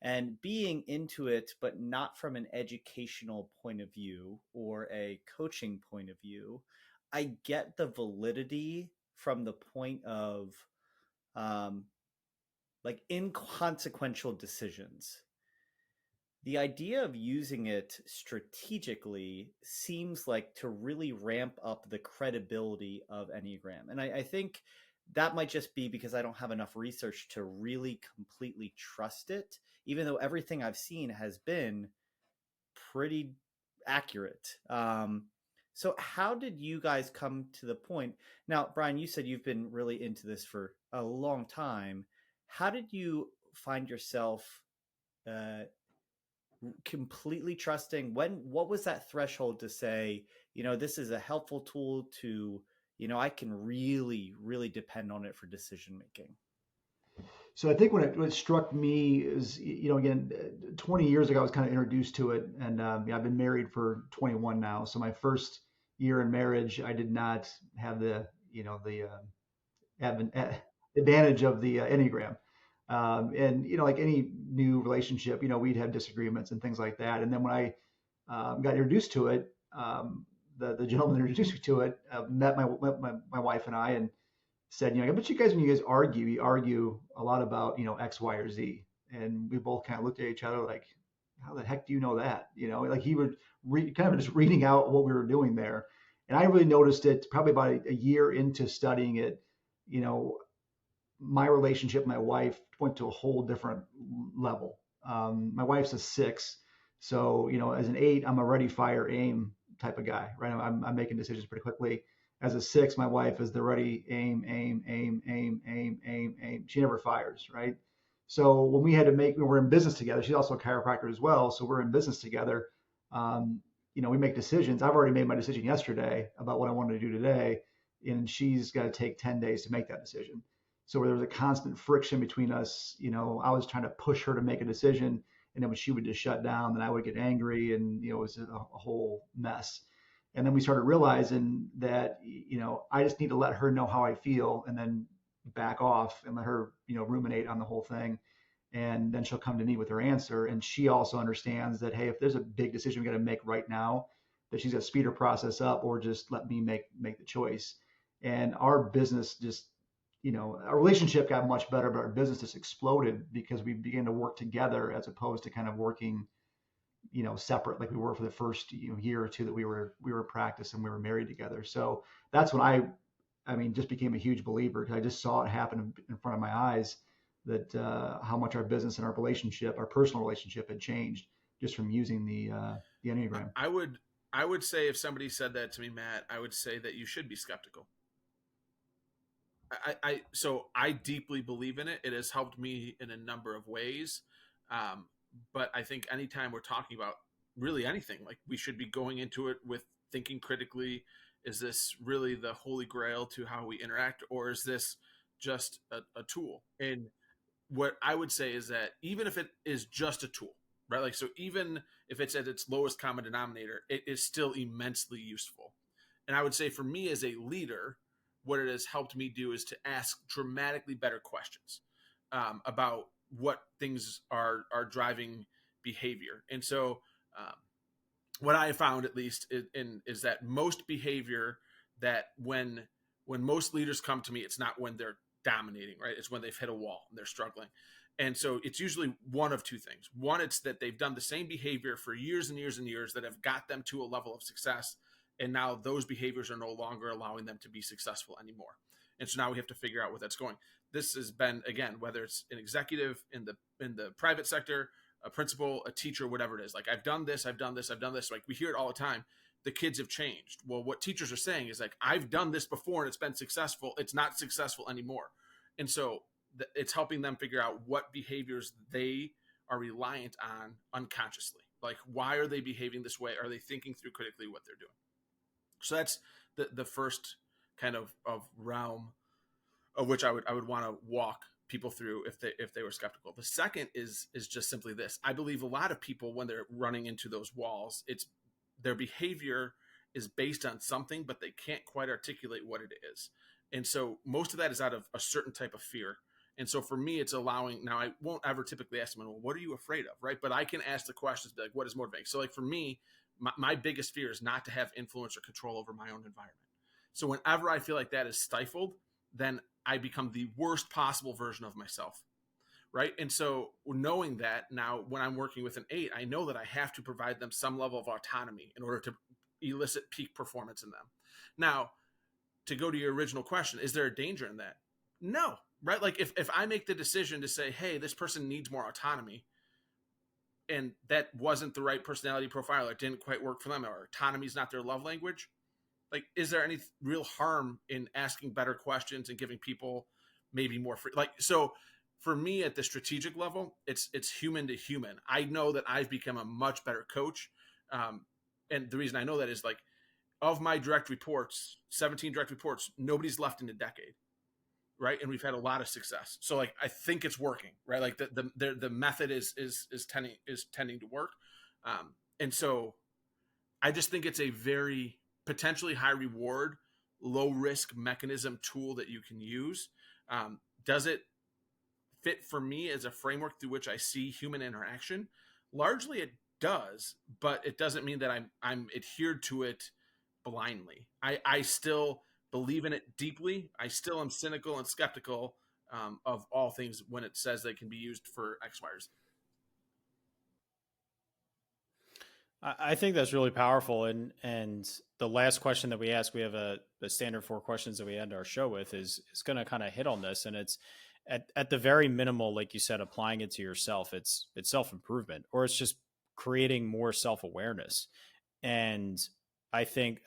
And being into it, but not from an educational point of view or a coaching point of view, I get the validity from the point of like inconsequential decisions. The idea of using it strategically seems like to really ramp up the credibility of Enneagram. And I think that might just be because I don't have enough research to really completely trust it, even though everything I've seen has been pretty accurate. So how did you guys come to the point? Now, Bryan, you said you've been really into this for a long time. How did you find yourself completely trusting? What was that threshold to say, this is a helpful tool to, I can really, really depend on it for decision making? So I think what struck me is, again, 20 years ago, I was kind of introduced to it, and I've been married for 21 now. So my first year in marriage, I did not have the advantage of the Enneagram. And like any new relationship, we'd have disagreements and things like that. And then when I got introduced to it, the gentleman that introduced me to it met my wife and I, and said, I bet you guys, when you guys argue, you argue a lot about X, Y, or Z. And we both kind of looked at each other like, how the heck do you know that? Like he would kind of just reading out what we were doing there. And I really noticed it probably about a year into studying it. My relationship with my wife went to a whole different level. My wife's a 6. So, as an 8, I'm a ready, fire, aim type of guy, right? I'm making decisions pretty quickly. As a 6, my wife is the ready, aim, aim, aim, aim, aim, aim, aim. She never fires, right? So when we're in business together, she's also a chiropractor as well. So we're in business together. We make decisions. I've already made my decision yesterday about what I wanted to do today, and she's got to take 10 days to make that decision. So there was a constant friction between us. I was trying to push her to make a decision, and then when she would just shut down, then I would get angry, and it was a whole mess. And then we started realizing that, I just need to let her know how I feel, and then back off and let her, ruminate on the whole thing. And then she'll come to me with her answer. And she also understands that, hey, if there's a big decision we got to make right now, that she's got to speed her process up, or just let me make the choice. And our business just, our relationship got much better, but our business just exploded because we began to work together as opposed to kind of working separate like we were for the first year or two that we were in practice and we were married together. So that's when I just became a huge believer, because I just saw it happen in front of my eyes, that how much our business and our relationship, our personal relationship, had changed just from using the Enneagram. I would say, if somebody said that to me, Matt, I would say that you should be skeptical. So I deeply believe in it. It has helped me in a number of ways. But I think anytime we're talking about really anything, like, we should be going into it with thinking critically. Is this really the holy grail to how we interact, or is this just a tool? And what I would say is that even if it is just a tool, right? Like, so even if it's at its lowest common denominator, it is still immensely useful. And I would say, for me as a leader, what it has helped me do is to ask dramatically better questions about what things are driving behavior. And so what I found, at least, is that most behavior, that when most leaders come to me, it's not when they're dominating, right? It's when they've hit a wall and they're struggling. And so it's usually one of two things. One, it's that they've done the same behavior for years and years and years that have got them to a level of success And now those behaviors are no longer allowing them to be successful anymore. And so now we have to figure out where that's going. This has been, again, whether it's an executive in the private sector, a principal, a teacher, whatever it is. Like, I've done this. Like, we hear it all the time. The kids have changed. Well, what teachers are saying is like, I've done this before and it's been successful. It's not successful anymore. And so it's helping them figure out what behaviors they are reliant on unconsciously. Like, why are they behaving this way? Are they thinking through critically what they're doing? So that's the first kind of realm of which I would want to walk people through if they were skeptical. The second is just simply this. I believe a lot of people, when they're running into those walls, it's their behavior is based on something, but they can't quite articulate what it is. And so most of that is out of a certain type of fear. And so for me, it's allowing, now I won't ever typically ask them, well, what are you afraid of? Right. But I can ask the questions, be like, what is motivating? So like for me, my biggest fear is not to have influence or control over my own environment. So whenever I feel like that is stifled, then I become the worst possible version of myself. Right. And so knowing that now, when I'm working with an 8, I know that I have to provide them some level of autonomy in order to elicit peak performance in them. Now, to go to your original question, is there a danger in that? No. Right. Like if I make the decision to say, hey, this person needs more autonomy, and that wasn't the right personality profile, or it didn't quite work for them, or autonomy is not their love language, like, is there any real harm in asking better questions and giving people maybe more free? Like, so for me at the strategic level, it's human to human. I know that I've become a much better coach. And the reason I know that is, like, of my direct reports, 17 direct reports, nobody's left in a decade. Right. And we've had a lot of success. So like, I think it's working, right? Like the method is tending to work. And so I just think it's a very potentially high reward, low risk mechanism tool that you can use. Does it fit for me as a framework through which I see human interaction? Largely it does, but it doesn't mean that I'm adhered to it blindly. I still believe in it deeply. I still am cynical and skeptical of all things when it says they can be used for X, Y, or Z. I think that's really powerful. And the last question that we ask, we have a standard 4 questions that we end our show with is going to kind of hit on this. And it's at the very minimal, like you said, applying it to yourself. It's self-improvement, or it's just creating more self-awareness. And I think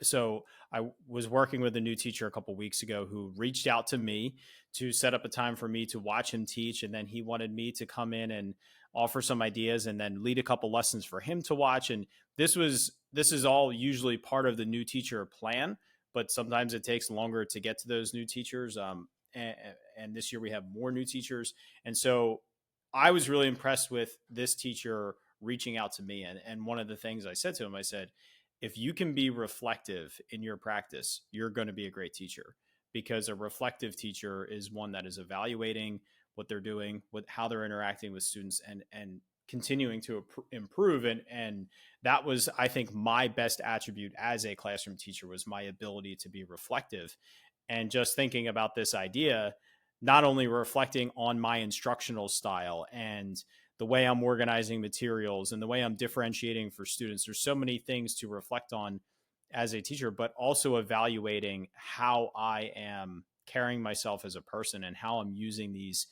so I was working with a new teacher a couple of weeks ago who reached out to me to set up a time for me to watch him teach. And then he wanted me to come in and offer some ideas and then lead a couple lessons for him to watch. And this is all usually part of the new teacher plan, but sometimes it takes longer to get to those new teachers. And this year we have more new teachers. And so I was really impressed with this teacher reaching out to me. And one of the things I said to him, I said, if you can be reflective in your practice, you're going to be a great teacher, because a reflective teacher is one that is evaluating what they're doing, how they're interacting with students, and continuing to improve. And that was, I think, my best attribute as a classroom teacher, was my ability to be reflective. And just thinking about this idea, not only reflecting on my instructional style and the way I'm organizing materials and the way I'm differentiating for students. There's so many things to reflect on as a teacher, but also evaluating how I am carrying myself as a person and how I'm using these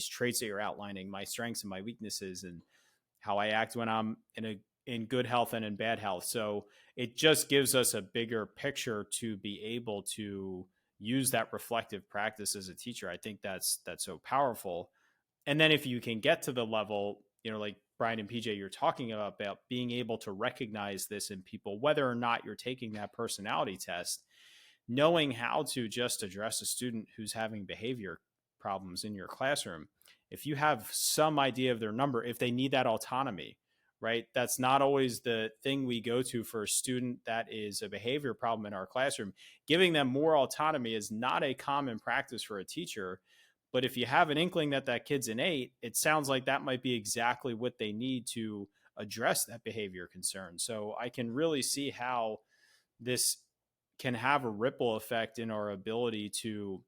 traits that you're outlining, my strengths and my weaknesses, and how I act when I'm in good health and in bad health. So it just gives us a bigger picture to be able to use that reflective practice as a teacher. I think that's so powerful. And then if you can get to the level, like Bryan and PJ, you're talking about being able to recognize this in people, whether or not you're taking that personality test, knowing how to just address a student who's having behavior problems in your classroom. If you have some idea of their number, if they need that autonomy, right? That's not always the thing we go to for a student that is a behavior problem in our classroom. Giving them more autonomy is not a common practice for a teacher. But if you have an inkling that kid's an 8, it sounds like that might be exactly what they need to address that behavior concern. So I can really see how this can have a ripple effect in our ability to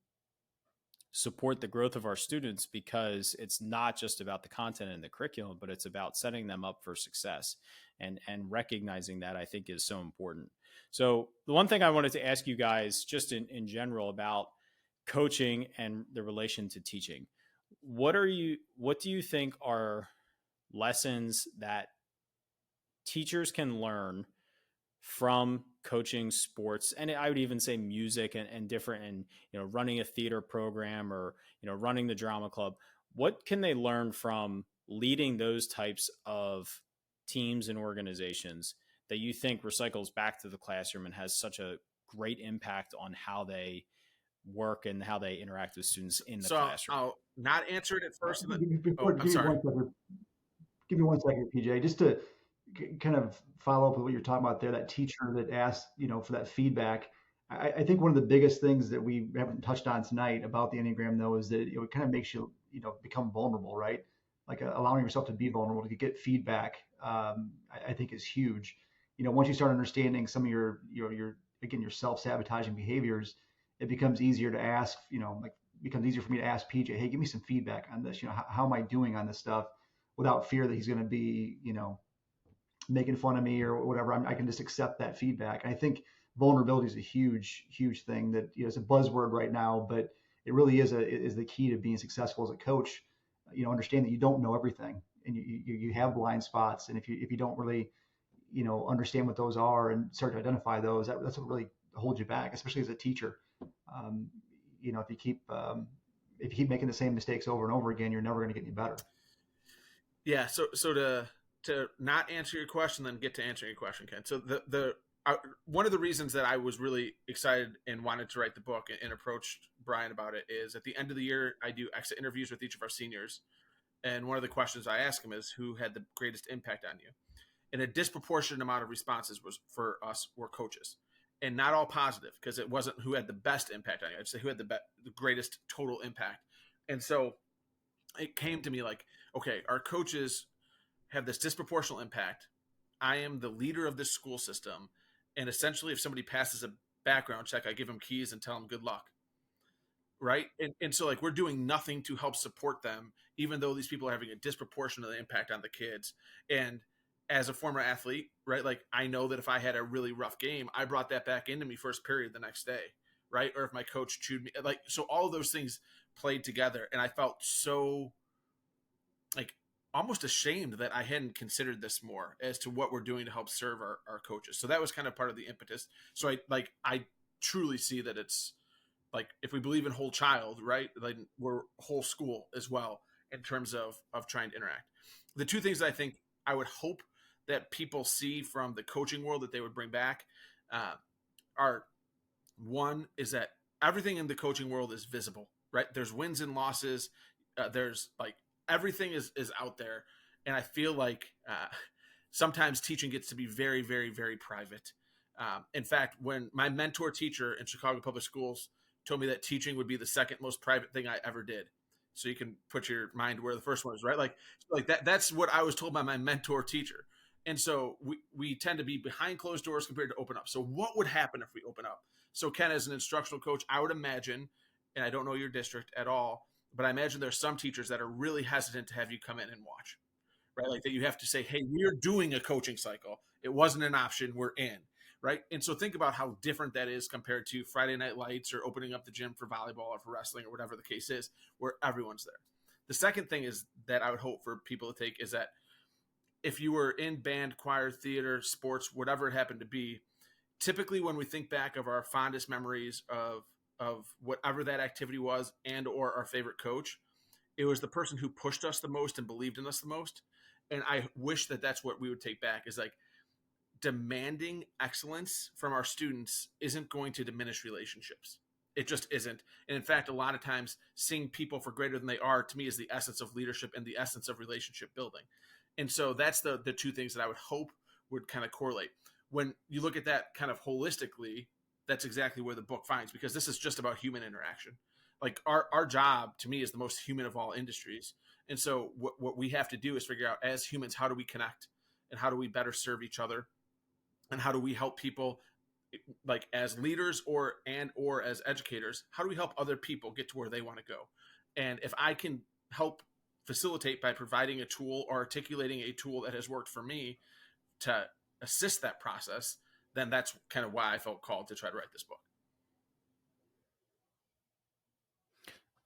support the growth of our students, because it's not just about the content and the curriculum, but it's about setting them up for success, and recognizing that, I think, is so important. So the one thing I wanted to ask you guys just in general about coaching and the relation to teaching, what do you think are lessons that teachers can learn from coaching sports, and I would even say music and different, and running a theater program, or running the drama club? What can they learn from leading those types of teams and organizations that you think recycles back to the classroom and has such a great impact on how they work and how they interact with students in the classroom? I'll not answer it at first. I'm sorry. Give me 1 second, PJ, just to kind of follow up with what you're talking about there, that teacher that asked, for that feedback. I think one of the biggest things that we haven't touched on tonight about the Enneagram, though, is that it kind of makes you, become vulnerable, right? Like allowing yourself to be vulnerable, to get feedback, I think is huge. Once you start understanding some of your self-sabotaging behaviors, it becomes easier to ask, becomes easier for me to ask PJ, hey, give me some feedback on this. How am I doing on this stuff, without fear that he's going to be, making fun of me or whatever. I can just accept that feedback. And I think vulnerability is a huge, huge thing that is a buzzword right now, but it really is the key to being successful as a coach. Understand that you don't know everything, and you have blind spots. And if you don't really, understand what those are and start to identify those, that's what really holds you back, especially as a teacher. If you keep making the same mistakes over and over again, you're never going to get any better. Yeah. So to not answer your question, then get to answering your question, Ken. So one of the reasons that I was really excited and wanted to write the book and approached Bryan about it is, at the end of the year, I do exit interviews with each of our seniors. And one of the questions I ask them is, who had the greatest impact on you? And a disproportionate amount of responses were coaches, and not all positive, because it wasn't who had the best impact on you. I'd say who had the greatest total impact. And so it came to me like, okay, our coaches have this disproportional impact. I am the leader of this school system. And essentially, if somebody passes a background check, I give them keys and tell them good luck. Right. And so, like, we're doing nothing to help support them, even though these people are having a disproportionate impact on the kids. And as a former athlete, right, like, I know that if I had a really rough game, I brought that back into me first period the next day. Right. Or if my coach chewed me, like, so all of those things played together. And I felt so, like, almost ashamed that I hadn't considered this more as to what we're doing to help serve our coaches. So that was kind of part of the impetus. So I truly see that it's like, if we believe in whole child, right, like, we're whole school as well in terms of trying to interact. The two things that I think I would hope that people see from the coaching world that they would bring back are, one is that everything in the coaching world is visible, right? There's wins and losses. There's like, everything is out there. And I feel like sometimes teaching gets to be very, very, very private. In fact, when my mentor teacher in Chicago Public Schools told me that teaching would be the second most private thing I ever did. So you can put your mind where the first one is, right? Like that's what I was told by my mentor teacher. And so we tend to be behind closed doors compared to open up. So what would happen if we open up? So Ken, as an instructional coach, I would imagine, and I don't know your district at all, but I imagine there's some teachers that are really hesitant to have you come in and watch, right? Like, that you have to say, hey, we're doing a coaching cycle. It wasn't an option. We're in, right? And so think about how different that is compared to Friday Night Lights or opening up the gym for volleyball or for wrestling or whatever the case is, where everyone's there. The second thing is that I would hope for people to take is that if you were in band, choir, theater, sports, whatever it happened to be, typically when we think back of our fondest memories of whatever that activity was and or our favorite coach, it was the person who pushed us the most and believed in us the most. And I wish that that's what we would take back, is like, demanding excellence from our students isn't going to diminish relationships. It just isn't. And in fact, a lot of times seeing people for greater than they are, to me, is the essence of leadership and the essence of relationship building. And so that's the two things that I would hope would kind of correlate. When you look at that kind of holistically, that's exactly where the book finds, because this is just about human interaction. Like, our job, to me, is the most human of all industries. And so what we have to do is figure out, as humans, how do we connect, and how do we better serve each other, and how do we help people like as leaders or as educators, how do we help other people get to where they want to go? And if I can help facilitate by providing a tool or articulating a tool that has worked for me to assist that process, then that's kind of why I felt called to try to write this book.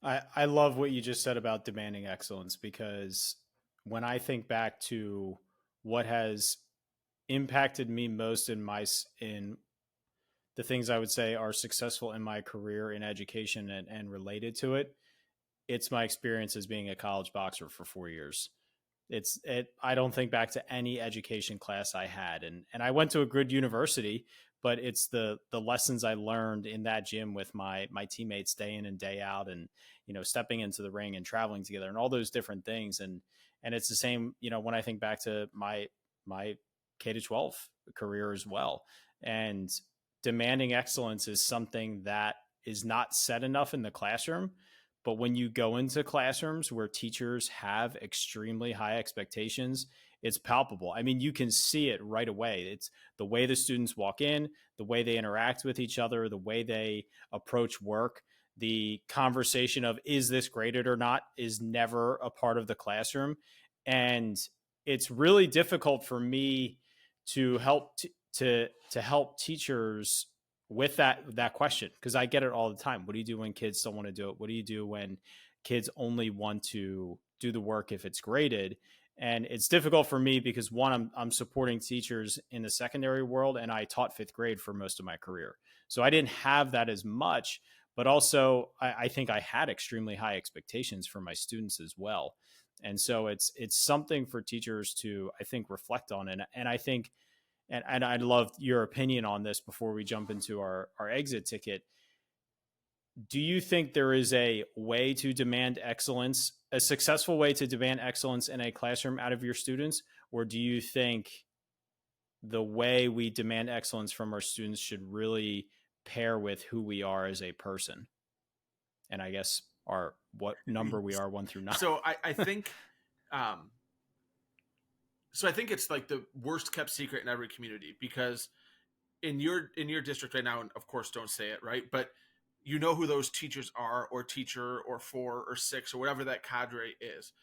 I love what you just said about demanding excellence, because when I think back to what has impacted me most in the things I would say are successful in my career in education and related to it, it's my experience as being a college boxer for 4 years. I don't think back to any education class I had, and I went to a good university, but it's the lessons I learned in that gym with my teammates day in and day out, and stepping into the ring and traveling together and all those different things, and it's the same when I think back to my K-12 career as well. And demanding excellence is something that is not said enough in the classroom. But when you go into classrooms where teachers have extremely high expectations, it's palpable. I mean, you can see it right away. It's the way the students walk in, the way they interact with each other, the way they approach work. The conversation of, is this graded or not, is never a part of the classroom. And it's really difficult for me to help to help teachers with that question, because I get it all the time. What do you do when kids don't want to do it? What do you do when kids only want to do the work if it's graded? And it's difficult for me because, one, I'm supporting teachers in the secondary world, and I taught fifth grade for most of my career, so I didn't have that as much. But also, I think I had extremely high expectations for my students as well, and so it's something for teachers to, I think, reflect on. And I think. And I'd love your opinion on this before we jump into our exit ticket. Do you think there is a way to demand excellence, a successful way to demand excellence in a classroom out of your students? Or do you think the way we demand excellence from our students should really pair with who we are as a person? And I guess what number we are, 1 through 9. So I think... So I think it's like the worst kept secret in every community, because in your district right now, and of course don't say it, right? But you know who those teachers are, or teacher, or 4 or 6, or whatever that cadre is.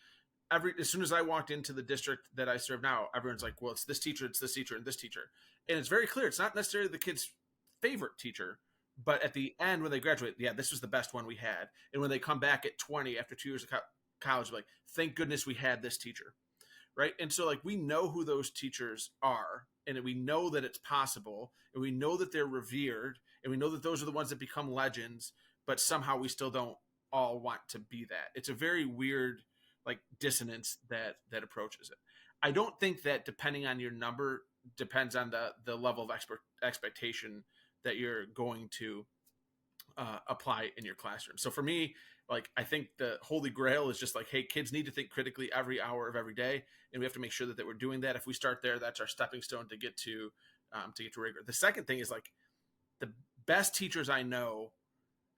As soon as I walked into the district that I serve now, everyone's like, well, it's this teacher, and this teacher. And it's very clear. It's not necessarily the kid's favorite teacher, but at the end, when they graduate, yeah, this was the best one we had. And when they come back at 20 after 2 years of college, like, thank goodness we had this teacher. Right. And so, like, we know who those teachers are, and we know that it's possible, and we know that they're revered, and we know that those are the ones that become legends, but somehow we still don't all want to be that. It's a very weird, like, dissonance that approaches it. I don't think that depending on your number depends on the level of expectation that you're going to apply in your classroom. So for me, like, I think the holy grail is just like, hey, kids need to think critically every hour of every day, and we have to make sure that we're doing that. If we start there, that's our stepping stone to get to rigor. The second thing is, like, the best teachers I know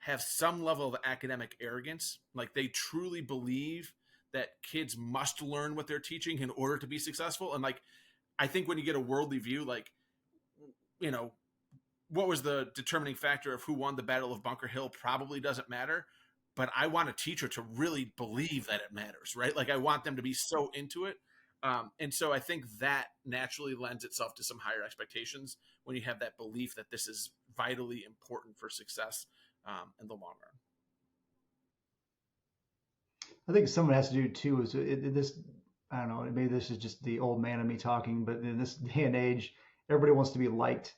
have some level of academic arrogance. Like, they truly believe that kids must learn what they're teaching in order to be successful. And, like, I think when you get a worldly view, like, what was the determining factor of who won the Battle of Bunker Hill probably doesn't matter. But I want a teacher to really believe that it matters, right? Like, I want them to be so into it. And so I think that naturally lends itself to some higher expectations when you have that belief that this is vitally important for success in the long run. I think some of it has to do too is this. I don't know. Maybe this is just the old man of me talking, but in this day and age, everybody wants to be liked,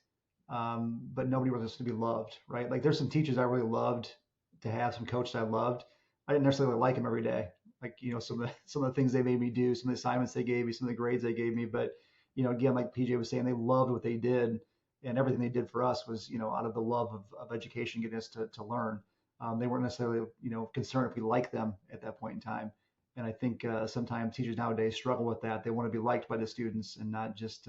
but nobody wants to be loved, right? Like, there's some teachers I really loved to have, some coaches I loved. I didn't necessarily like them every day. Like, some of the things they made me do, some of the assignments they gave me, some of the grades they gave me. But, again, like PJ was saying, they loved what they did, and everything they did for us was, out of the love of education, getting us to learn. They weren't necessarily, concerned if we liked them at that point in time. And I think sometimes teachers nowadays struggle with that. They want to be liked by the students and not just,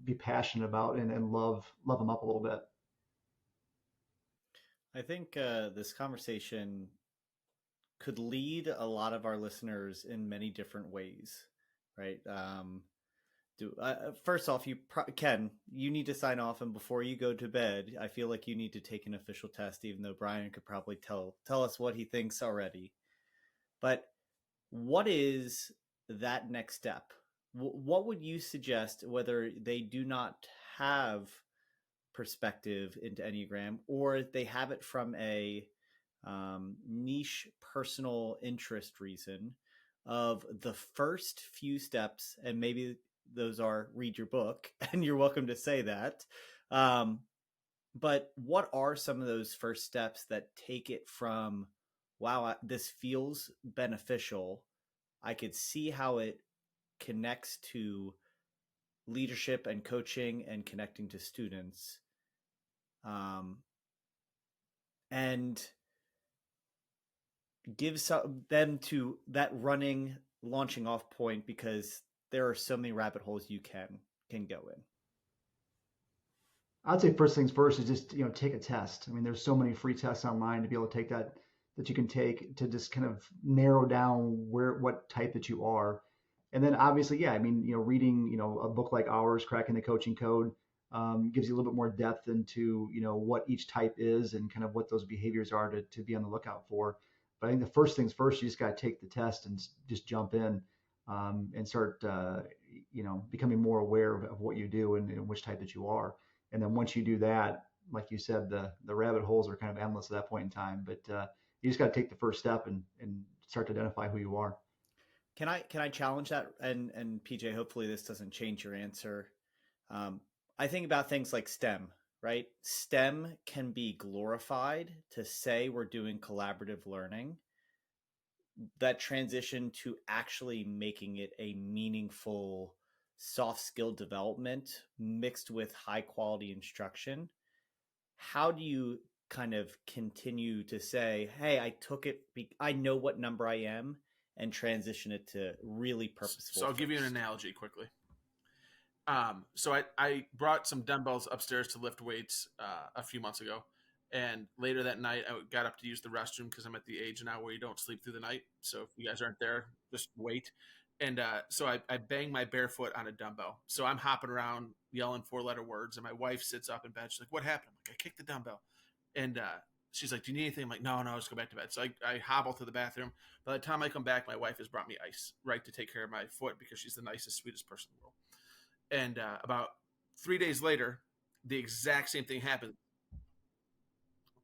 be passionate about and love them up a little bit. I think this conversation could lead a lot of our listeners in many different ways, right? First off, Ken, you need to sign off, and before you go to bed, I feel like you need to take an official test, even though Bryan could probably tell us what he thinks already. But what is that next step? What would you suggest, whether they do not have perspective into Enneagram, or they have it from a niche personal interest reason, of the first few steps, and maybe those are read your book, and you're welcome to say that. But what are some of those first steps that take it from, wow, this feels beneficial, I could see how it connects to leadership and coaching and connecting to students, and give them to that launching off point, because there are so many rabbit holes you can go in. I'd say first things first is just, take a test. I mean, there's so many free tests online to be able to take that you can take to just kind of narrow down what type that you are. And then obviously, yeah, I mean, reading, a book like ours, Cracking the Coaching Code, gives you a little bit more depth into, what each type is and kind of what those behaviors are to be on the lookout for. But I think the first things first, you just got to take the test and just jump in, and start, becoming more aware of what you do and which type that you are. And then once you do that, like you said, the rabbit holes are kind of endless at that point in time. But you just got to take the first step and start to identify who you are. Can I challenge that? And PJ, hopefully this doesn't change your answer. I think about things like STEM, right? STEM can be glorified to say we're doing collaborative learning. That transition to actually making it a meaningful soft skill development mixed with high quality instruction. How do you kind of continue to say, hey, I took it, I know what number I am, and transition it to really purposeful? So I'll give you an analogy quickly. So I brought some dumbbells upstairs to lift weights a few months ago. And later that night, I got up to use the restroom because I'm at the age now where you don't sleep through the night. So if you guys aren't there, just wait. And so I banged my bare foot on a dumbbell. So I'm hopping around yelling 4-letter words. And my wife sits up in bed. She's like, what happened? I'm like, I kicked the dumbbell. And she's like, do you need anything? I'm like, no, I'll just go back to bed. So I hobble to the bathroom. By the time I come back, my wife has brought me ice, right, to take care of my foot because she's the nicest, sweetest person in the world. And about 3 days later, the exact same thing happened.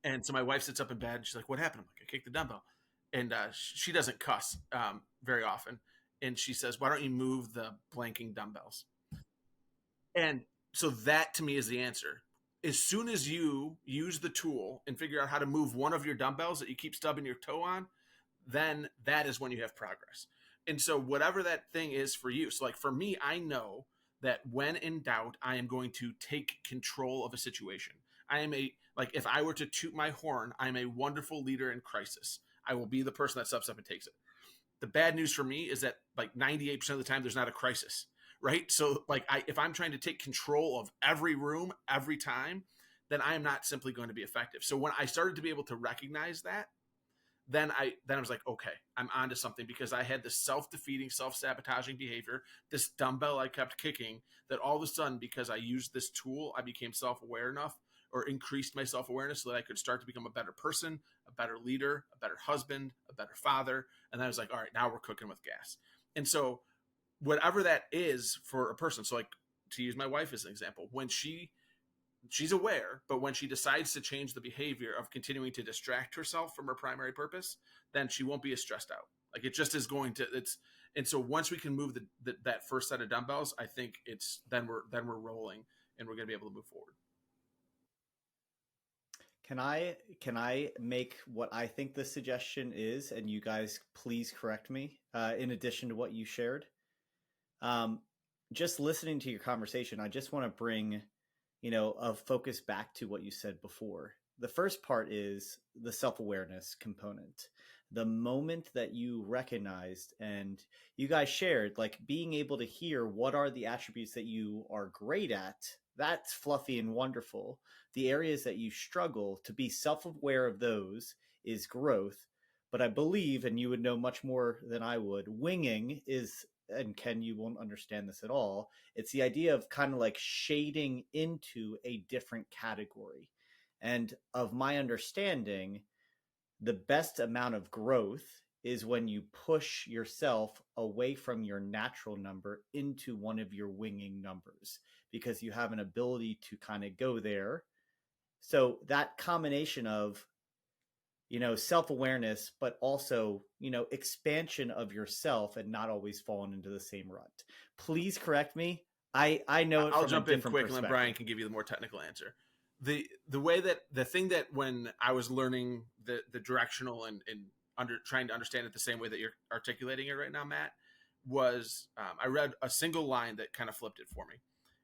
And so my wife sits up in bed. And she's like, what happened? I'm like, I kicked the dumbbell. And she doesn't cuss very often. And she says, why don't you move the blanking dumbbells? And so that to me is the answer. As soon as you use the tool and figure out how to move one of your dumbbells that you keep stubbing your toe on, then that is when you have progress. And so whatever that thing is for you. So like for me, I know that when in doubt, I am going to take control of a situation. If I were to toot my horn, I'm a wonderful leader in crisis. I will be the person that steps up and takes it. The bad news for me is that like 98% of the time, there's not a crisis, right? So like if I'm trying to take control of every room, every time, then I am not simply going to be effective. So when I started to be able to recognize that, then I was like, okay, I'm onto something, because I had this self-defeating, self-sabotaging behavior, this dumbbell I kept kicking, that all of a sudden, because I used this tool, I became self-aware enough, or increased my self-awareness so that I could start to become a better person, a better leader, a better husband, a better father. And then I was like, all right, now we're cooking with gas. And so whatever that is for a person, so like to use my wife as an example, when she's aware, but when she decides to change the behavior of continuing to distract herself from her primary purpose, then she won't be as stressed out. Like it just is going to, and so once we can move that first set of dumbbells, I think then we're rolling and we're going to be able to move forward. Can I make what I think the suggestion is, and you guys please correct me, in addition to what you shared? Just listening to your conversation, I just want to bring, a focus back to what you said before. The first part is the self-awareness component. The moment that you recognized, and you guys shared, like being able to hear what are the attributes that you are great at, that's fluffy and wonderful. The areas that you struggle, to be self-aware of those is growth. But I believe, and you would know much more than I would, winging is and Ken, you won't understand this at all. It's the idea of kind of like shading into a different category. And of my understanding, the best amount of growth is when you push yourself away from your natural number into one of your winging numbers, because you have an ability to kind of go there. So that combination of, self-awareness, but also, expansion of yourself and not always falling into the same rut. Please correct me. I know it. I'll from jump a in different quick, and then perspective. Bryan can give you the more technical answer. The way that the thing that when I was learning the directional and trying to understand it the same way that you're articulating it right now, Matt, was I read a single line that kind of flipped it for me,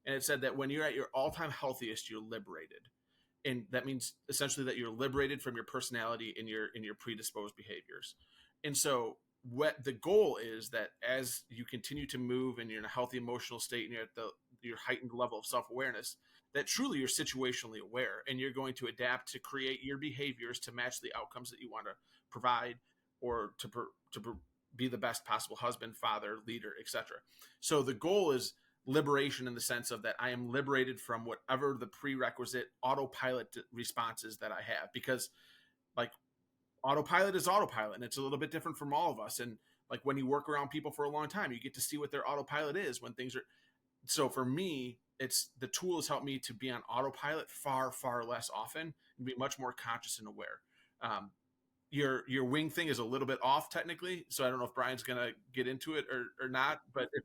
and it said that when you're at your all-time healthiest, you're liberated, and that means essentially that you're liberated from your personality and your predisposed behaviors. And so what the goal is that as you continue to move and you're in a healthy emotional state and you're at your heightened level of self-awareness, that truly you're situationally aware and you're going to adapt to create your behaviors to match the outcomes that you want to provide, or to be the best possible husband, father, leader, etc. So the goal is liberation in the sense of that I am liberated from whatever the prerequisite autopilot responses that I have, because like autopilot is autopilot and it's a little bit different from all of us. And like when you work around people for a long time, you get to see what their autopilot is when things are. So for me, it's the tool has helped me to be on autopilot far, far less often and be much more conscious and aware. Your wing thing is a little bit off technically, so I don't know if Bryan's going to get into it or not. But if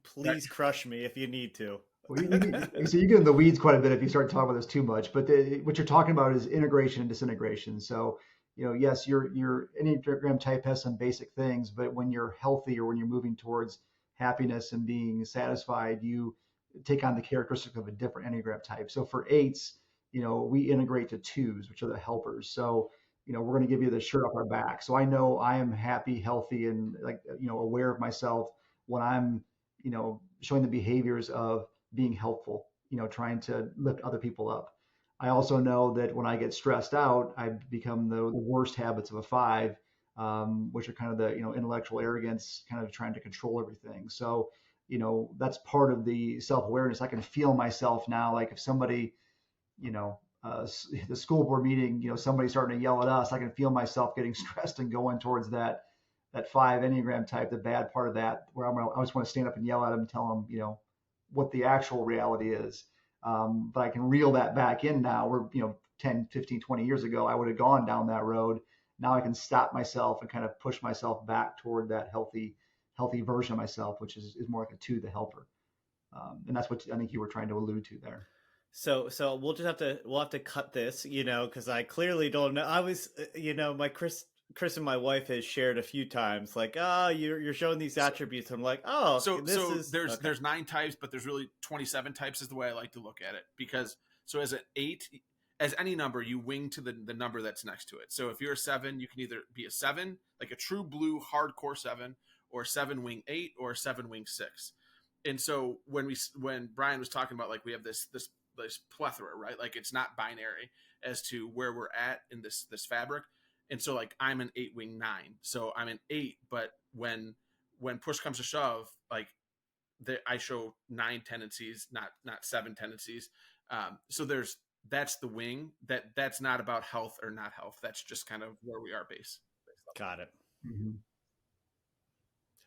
please crush me if you need to. Well, so you get in the weeds quite a bit if you start talking about this too much. But what you're talking about is integration and disintegration. So, yes, your Enneagram type has some basic things, but when you're healthy or when you're moving towards happiness and being satisfied, you take on the characteristics of a different Enneagram type. So for 8s, we integrate to 2s, which are the helpers. So, we're going to give you the shirt off our back. So I know I am happy, healthy, and aware of myself when I'm, showing the behaviors of being helpful, trying to lift other people up. I also know that when I get stressed out, I become the worst habits of a 5, which are kind of the, intellectual arrogance, kind of trying to control everything. So, that's part of the self-awareness. I can feel myself now, like if somebody, the school board meeting, somebody starting to yell at us, I can feel myself getting stressed and going towards that 5 Enneagram type, the bad part of that, where I just want to stand up and yell at them and tell them, what the actual reality is. But I can reel that back in now. We're, 10, 15, 20 years ago, I would have gone down that road. Now I can stop myself and kind of push myself back toward that healthy version of myself, which is more like a 2, the helper. And that's what I think you were trying to allude to there. So we'll have to cut this, because I clearly don't know. I was, my Chris and my wife has shared a few times, like, you're showing these attributes. I'm like, there's 9 types, but there's really 27 types is the way I like to look at it. Because so as an 8, as any number, you wing to the number that's next to it. So if you're a 7, you can either be a 7, like a true blue hardcore 7, or a 7 wing 8, or a 7 wing 6. And so when Bryan was talking about, like, we have this plethora, right? Like it's not binary as to where we're at in this fabric. And so like I'm an 8 wing 9. So I'm an 8, but when push comes to shove, like I show 9 tendencies, not 7 tendencies. So that's the wing that's not about health or not health. That's just kind of where we are base. Got it. Mm-hmm.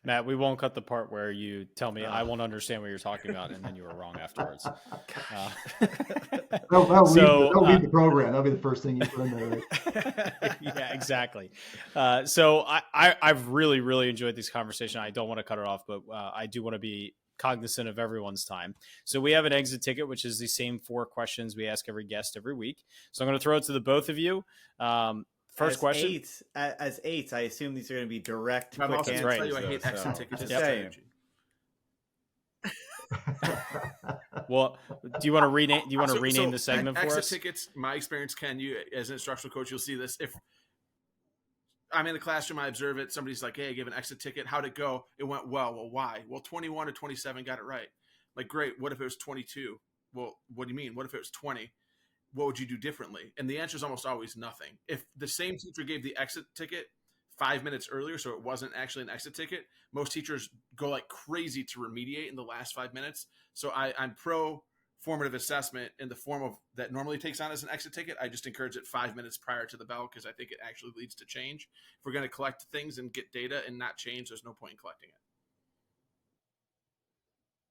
Matt, we won't cut the part where you tell me I won't understand what you're talking about, and then you were wrong afterwards. That'll leave the program. That'll be the first thing you put in there. Yeah, exactly. So I've really, really enjoyed this conversation. I don't want to cut it off, but I do want to be cognizant of everyone's time. So we have an exit ticket, which is the same 4 questions we ask every guest every week. So I'm going to throw it to the both of you. First question. As 8s, I assume these are going to be direct, I'm quick also answers. tell you I hate exit tickets. Just saying. Well, do you want to rename? Do you want to rename the segment for us? Exit tickets. My experience, Ken, you as an instructional coach, you'll see this. If I'm in the classroom, I observe it. Somebody's like, "Hey, I give an exit ticket. How'd it go? It went well. Well, why? Well, 21 or 27 got it right. Like, great. What if it was 22? Well, what do you mean? What if it was 20? What would you do differently? And the answer is almost always nothing. If the same teacher gave the exit ticket 5 minutes earlier, so it wasn't actually an exit ticket. Most teachers go like crazy to remediate in the last 5 minutes. So I'm pro formative assessment in the form of that normally takes on as an exit ticket. I just encourage it 5 minutes prior to the bell because I think it actually leads to change. If we're going to collect things and get data and not change, there's no point in collecting it.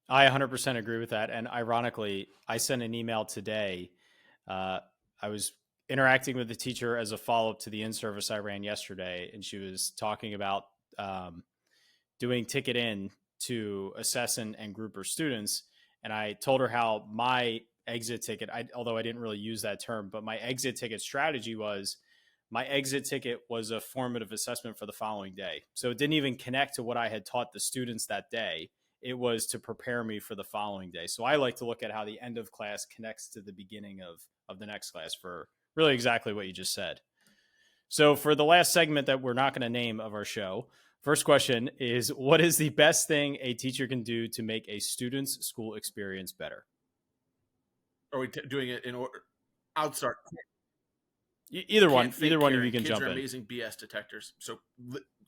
I 100% agree with that. And ironically, I sent an email today. I was interacting with the teacher as a follow-up to the in-service I ran yesterday, and she was talking about doing ticket in to assess and group her students. And I told her how my exit ticket, although I didn't really use that term, but my exit ticket strategy was my exit ticket was a formative assessment for the following day. So it didn't even connect to what I had taught the students that day. It was to prepare me for the following day. So I like to look at how the end of class connects to the beginning of the next class for really exactly what you just said. So for the last segment that we're not going to name of our show, first question is, what is the best thing a teacher can do to make a student's school experience better? Are we doing it in order? I'll start. Either one of you can Kids jump in. Kids are amazing BS detectors. So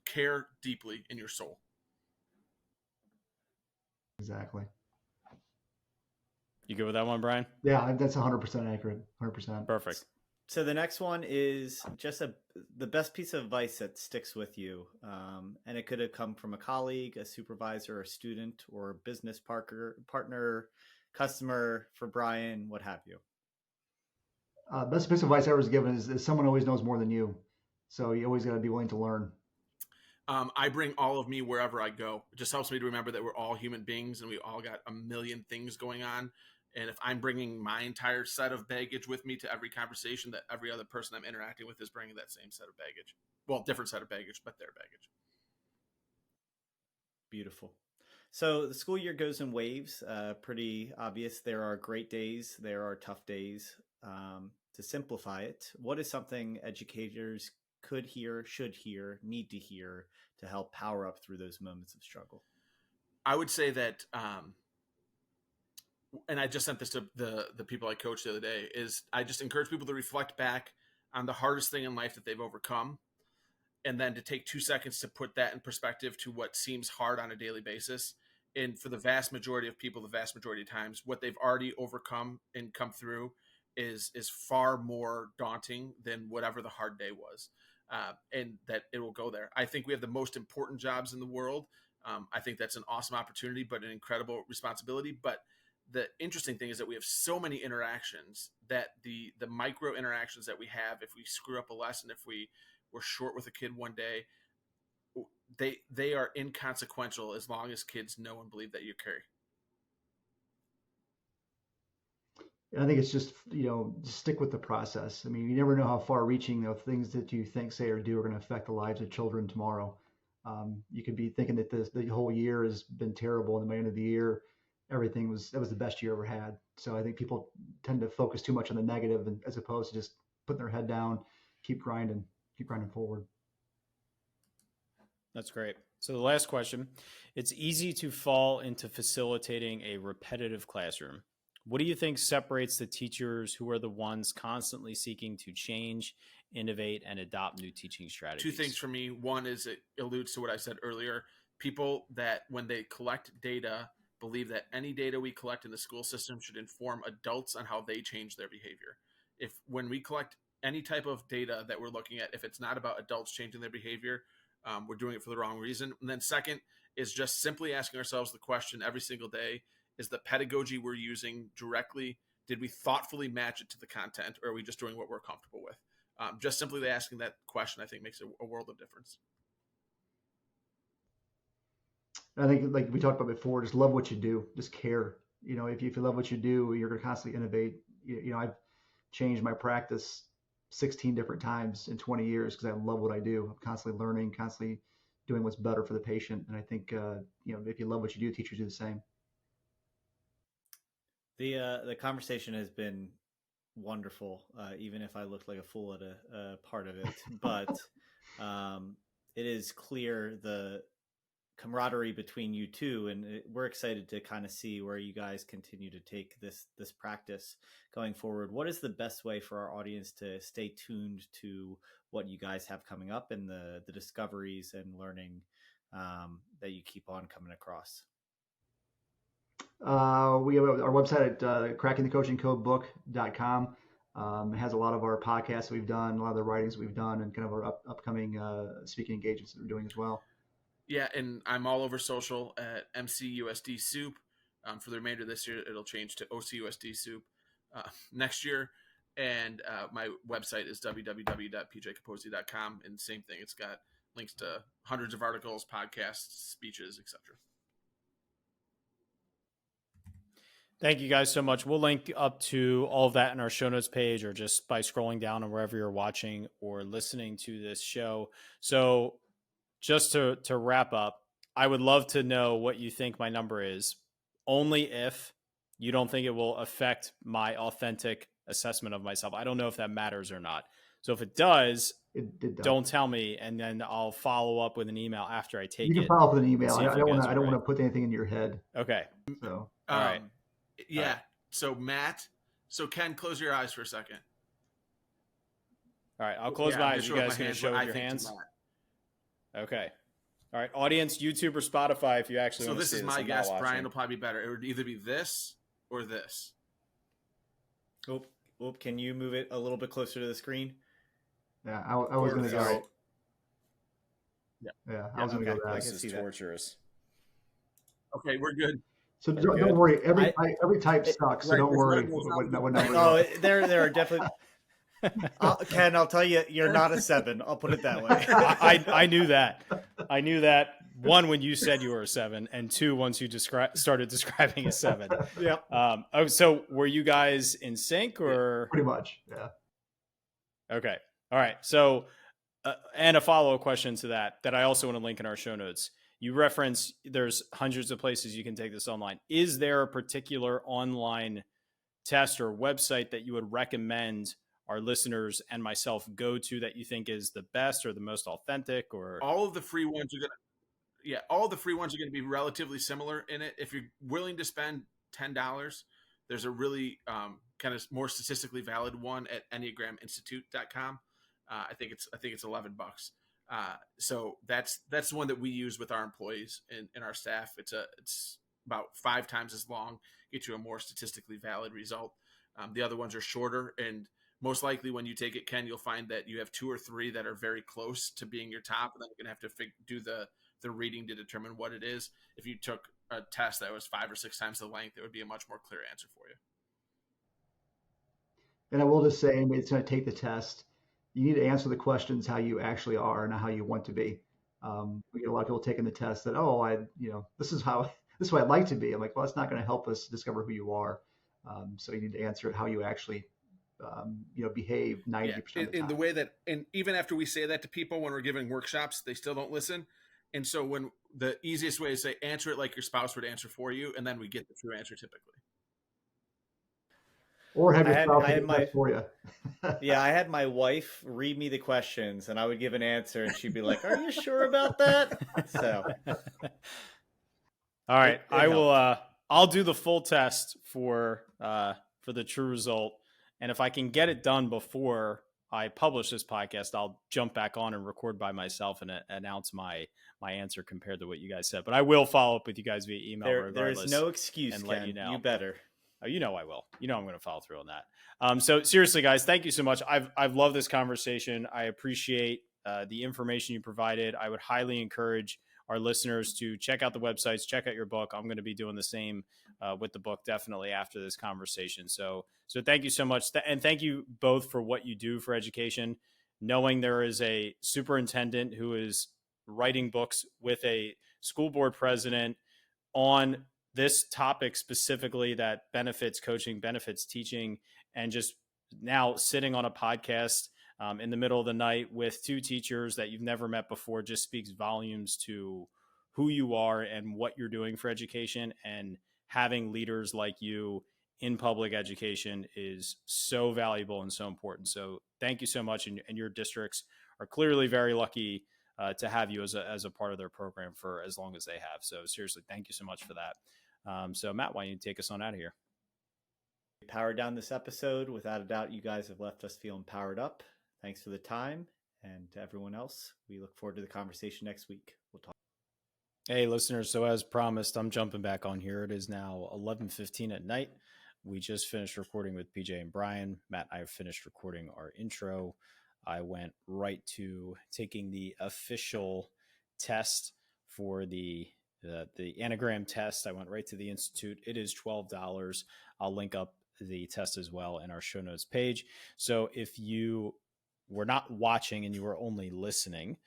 care deeply in your soul. Exactly. You good with that one, Brian? Yeah, that's 100% accurate. 100%. Perfect. So the next one is just the best piece of advice that sticks with you. And it could have come from a colleague, a supervisor, a student, or a business partner, customer for Brian, what have you. Best piece of advice I was given is someone always knows more than you. So you always got to be willing to learn. I bring all of me wherever I go. It just helps me to remember that we're all human beings and we all got a million things going on. And if I'm bringing my entire set of baggage with me to every conversation, that every other person I'm interacting with is bringing that same set of baggage. Well, different set of baggage, but their baggage. Beautiful. So the school year goes in waves. Pretty obvious. There are great days. There are tough days. To simplify it, what is something educators could hear, should hear, need to hear to help power up through those moments of struggle? I would say that, and I just sent this to the people I coached the other day, is I just encourage people to reflect back on the hardest thing in life that they've overcome, and then to take 2 seconds to put that in perspective to what seems hard on a daily basis. And for the vast majority of people, the vast majority of times, what they've already overcome and come through is far more daunting than whatever the hard day was. And that it will go there. I think we have the most important jobs in the world. I think that's an awesome opportunity, but an incredible responsibility. But the interesting thing is that we have so many interactions that the micro interactions that we have, if we screw up a lesson, if we're short with a kid one day, they are inconsequential as long as kids know and believe that you care. I think it's just, just stick with the process. I mean, you never know how far reaching things that you think, say, or do are going to affect the lives of children tomorrow. You could be thinking that the whole year has been terrible, and by the end of the year, that was the best year ever had. So I think people tend to focus too much on the negative as opposed to just putting their head down, keep grinding forward. That's great. So the last question, it's easy to fall into facilitating a repetitive classroom. What do you think separates the teachers who are the ones constantly seeking to change, innovate, and adopt new teaching strategies? 2 things for me. One is it alludes to what I said earlier. People that when they collect data, believe that any data we collect in the school system should inform adults on how they change their behavior. When we collect any type of data that we're looking at, if it's not about adults changing their behavior, we're doing it for the wrong reason. And then second is just simply asking ourselves the question every single day, is the pedagogy we're using directly, did we thoughtfully match it to the content, or are we just doing what we're comfortable with? Just simply asking that question, I think, makes a world of difference. I think, like we talked about before, just love what you do, just care. If you love what you do, you're going to constantly innovate. I've changed my practice 16 different times in 20 years because I love what I do. I'm constantly learning, constantly doing what's better for the patient. And I think, if you love what you do, teachers do the same. The conversation has been wonderful, even if I looked like a fool at a part of it. But it is clear the camaraderie between you two, and we're excited to kind of see where you guys continue to take this practice going forward. What is the best way for our audience to stay tuned to what you guys have coming up and the discoveries and learning that you keep on coming across. We have our website at crackingthecoachingcodebook.com. It has a lot of our podcasts we've done, a lot of the writings we've done, and kind of our upcoming speaking engagements that we're doing as well. Yeah, and I'm all over social at MCUSD Soup. For the remainder of this year, it'll change to OCUSD Soup next year. And my website is www.pjcaposey.com. And same thing, it's got links to hundreds of articles, podcasts, speeches, etc. Thank you guys so much. We'll link up to all of that in our show notes page, or just by scrolling down on wherever you're watching or listening to this show. So just to wrap up, I would love to know what you think my number is, only if you don't think it will affect my authentic assessment of myself. I don't know if that matters or not. So if it does, don't tell me, and then I'll follow up with an email after I take it. You can follow up with an email. I don't want to put anything in your head. Okay. So all right. Yeah. All right. So Matt, Ken, close your eyes for a second. All right. I'll close my eyes. You guys going to show with your hands? Okay. All right. Audience, YouTube or Spotify, if you actually want to see this. So this is my guess. Bryan will probably be better. It would either be this or this. Oop. Can you move it a little bit closer to the screen? Yeah, I was going to go. Right. Yeah, I was going to go that. This is torturous. Okay, we're good. So don't worry. Every type sucks. So don't worry. No, there are definitely. Ken, I'll tell you, you're not a 7. I'll put it that way. I knew that. I knew that. 1, when you said you were a 7, and 2, once you started describing a 7. Yeah. So were you guys in sync, or pretty much? Yeah. Okay. All right. So, and a follow-up question to that I also want to link in our show notes. You reference there's hundreds of places you can take this online. Is there a particular online test or website that you would recommend our listeners and myself go to that you think is the best or the most authentic? Or all of the free ones are going to be relatively similar in it. If you're willing to spend $10, there's a really kind of more statistically valid one at EnneagramInstitute.com. I think it's $11. So that's the one that we use with our employees and our staff. It's about 5 times as long, get you a more statistically valid result. The other ones are shorter, and most likely when you take it, Ken, you'll find that you have 2 or 3 that are very close to being your top, and then you're going to have to do the reading to determine what it is. If you took a test that was 5 or 6 times the length, it would be a much more clear answer for you. And I will just say, it's going to take the test. You need to answer the questions how you actually are, not how you want to be. We get a lot of people taking the test that, this is what I'd like to be. I'm like, well, that's not going to help us discover who you are. So you need to answer it how you actually, behave 90% of the time. In the way that, and even after we say that to people when we're giving workshops, they still don't listen. And so when the easiest way is say, answer it like your spouse would answer for you, and then we get the true answer typically. Or have your spouse answer for you. Yeah, I had my wife read me the questions, and I would give an answer, and she'd be like, "Are you sure about that?" So, all right, I will. I'll do the full test for the true result, and if I can get it done before I publish this podcast, I'll jump back on and record by myself and announce my answer compared to what you guys said. But I will follow up with you guys via email regardless. There is no excuse, and Ken. Let you know. You better. Oh, you know I will. You know I'm going to follow through on that. So seriously, guys, thank you so much. I've loved this conversation. I appreciate the information you provided. I would highly encourage our listeners to check out the websites, check out your book. I'm going to be doing the same with the book definitely after this conversation. So thank you so much. And thank you both for what you do for education. Knowing there is a superintendent who is writing books with a school board president on this topic specifically that benefits coaching, benefits teaching, and just now sitting on a podcast in the middle of the night with 2 teachers that you've never met before just speaks volumes to who you are and what you're doing for education. And having leaders like you in public education is so valuable and so important. So thank you so much. And your districts are clearly very lucky to have you as a part of their program for as long as they have. So seriously, thank you so much for that. So Matt, why don't you take us on out of here? Powered down this episode. Without a doubt, you guys have left us feeling powered up. Thanks for the time, And to everyone else, we look forward to the conversation next week. We'll talk. Hey, listeners. So as promised, I'm jumping back on here. It is now 11:15 at night. We just finished recording with PJ and Bryan. Matt and I have finished recording our intro. I went right to taking the official test for the Enneagram test. I went right to the Institute. It is $12. I'll link up the test as well in our show notes page. So if you were not watching and you were only listening,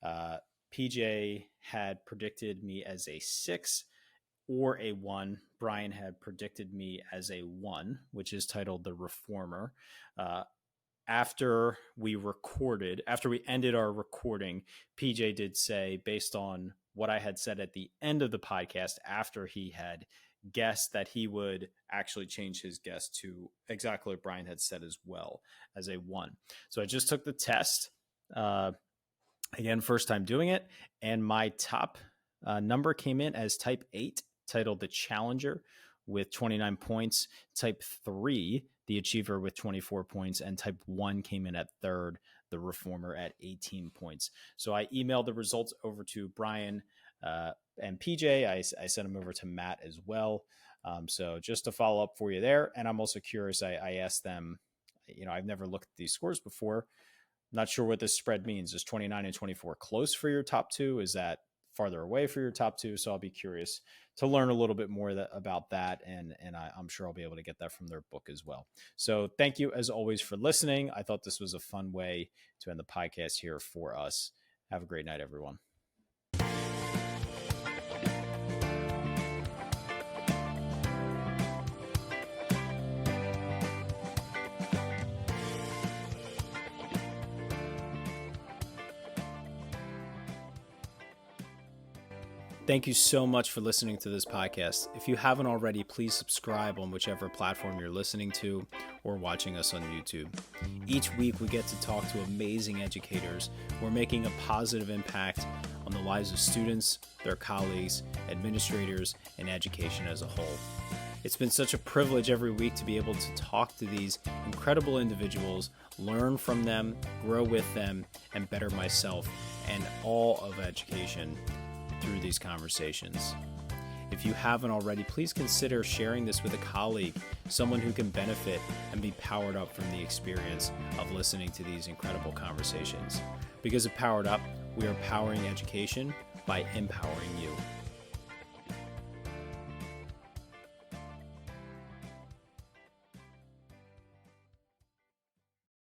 PJ had predicted me as a 6 or a 1. Bryan had predicted me as a 1, which is titled The Reformer. After we ended our recording, PJ did say, based on what I had said at the end of the podcast, after he had guessed, that he would actually change his guess to exactly what Bryan had said as well, as a 1. So I just took the test. Again, first time doing it. And my top number came in as type 8, titled The Challenger, with 29 points. Type 3, the Achiever, with 24 points. And type 1 came in at 3rd, the Reformer, at 18 points. So I emailed the results over to Bryan and PJ. I sent them over to Matt as well. So just to follow up for you there. And I'm also curious, I asked them, I've never looked at these scores before. Not sure what this spread means. Is 29 and 24 close for your top 2? Is that farther away for your top 2? So I'll be curious to learn a little bit more about that. And I'm sure I'll be able to get that from their book as well. So thank you as always for listening. I thought this was a fun way to end the podcast here for us. Have a great night, everyone. Thank you so much for listening to this podcast. If you haven't already, please subscribe on whichever platform you're listening to or watching us on YouTube. Each week, we get to talk to amazing educators who are making a positive impact on the lives of students, their colleagues, administrators, and education as a whole. It's been such a privilege every week to be able to talk to these incredible individuals, learn from them, grow with them, and better myself and all of education through these conversations. If you haven't already, please consider sharing this with a colleague, someone who can benefit and be powered up from the experience of listening to these incredible conversations. Because of Powered Up, we are powering education by empowering you.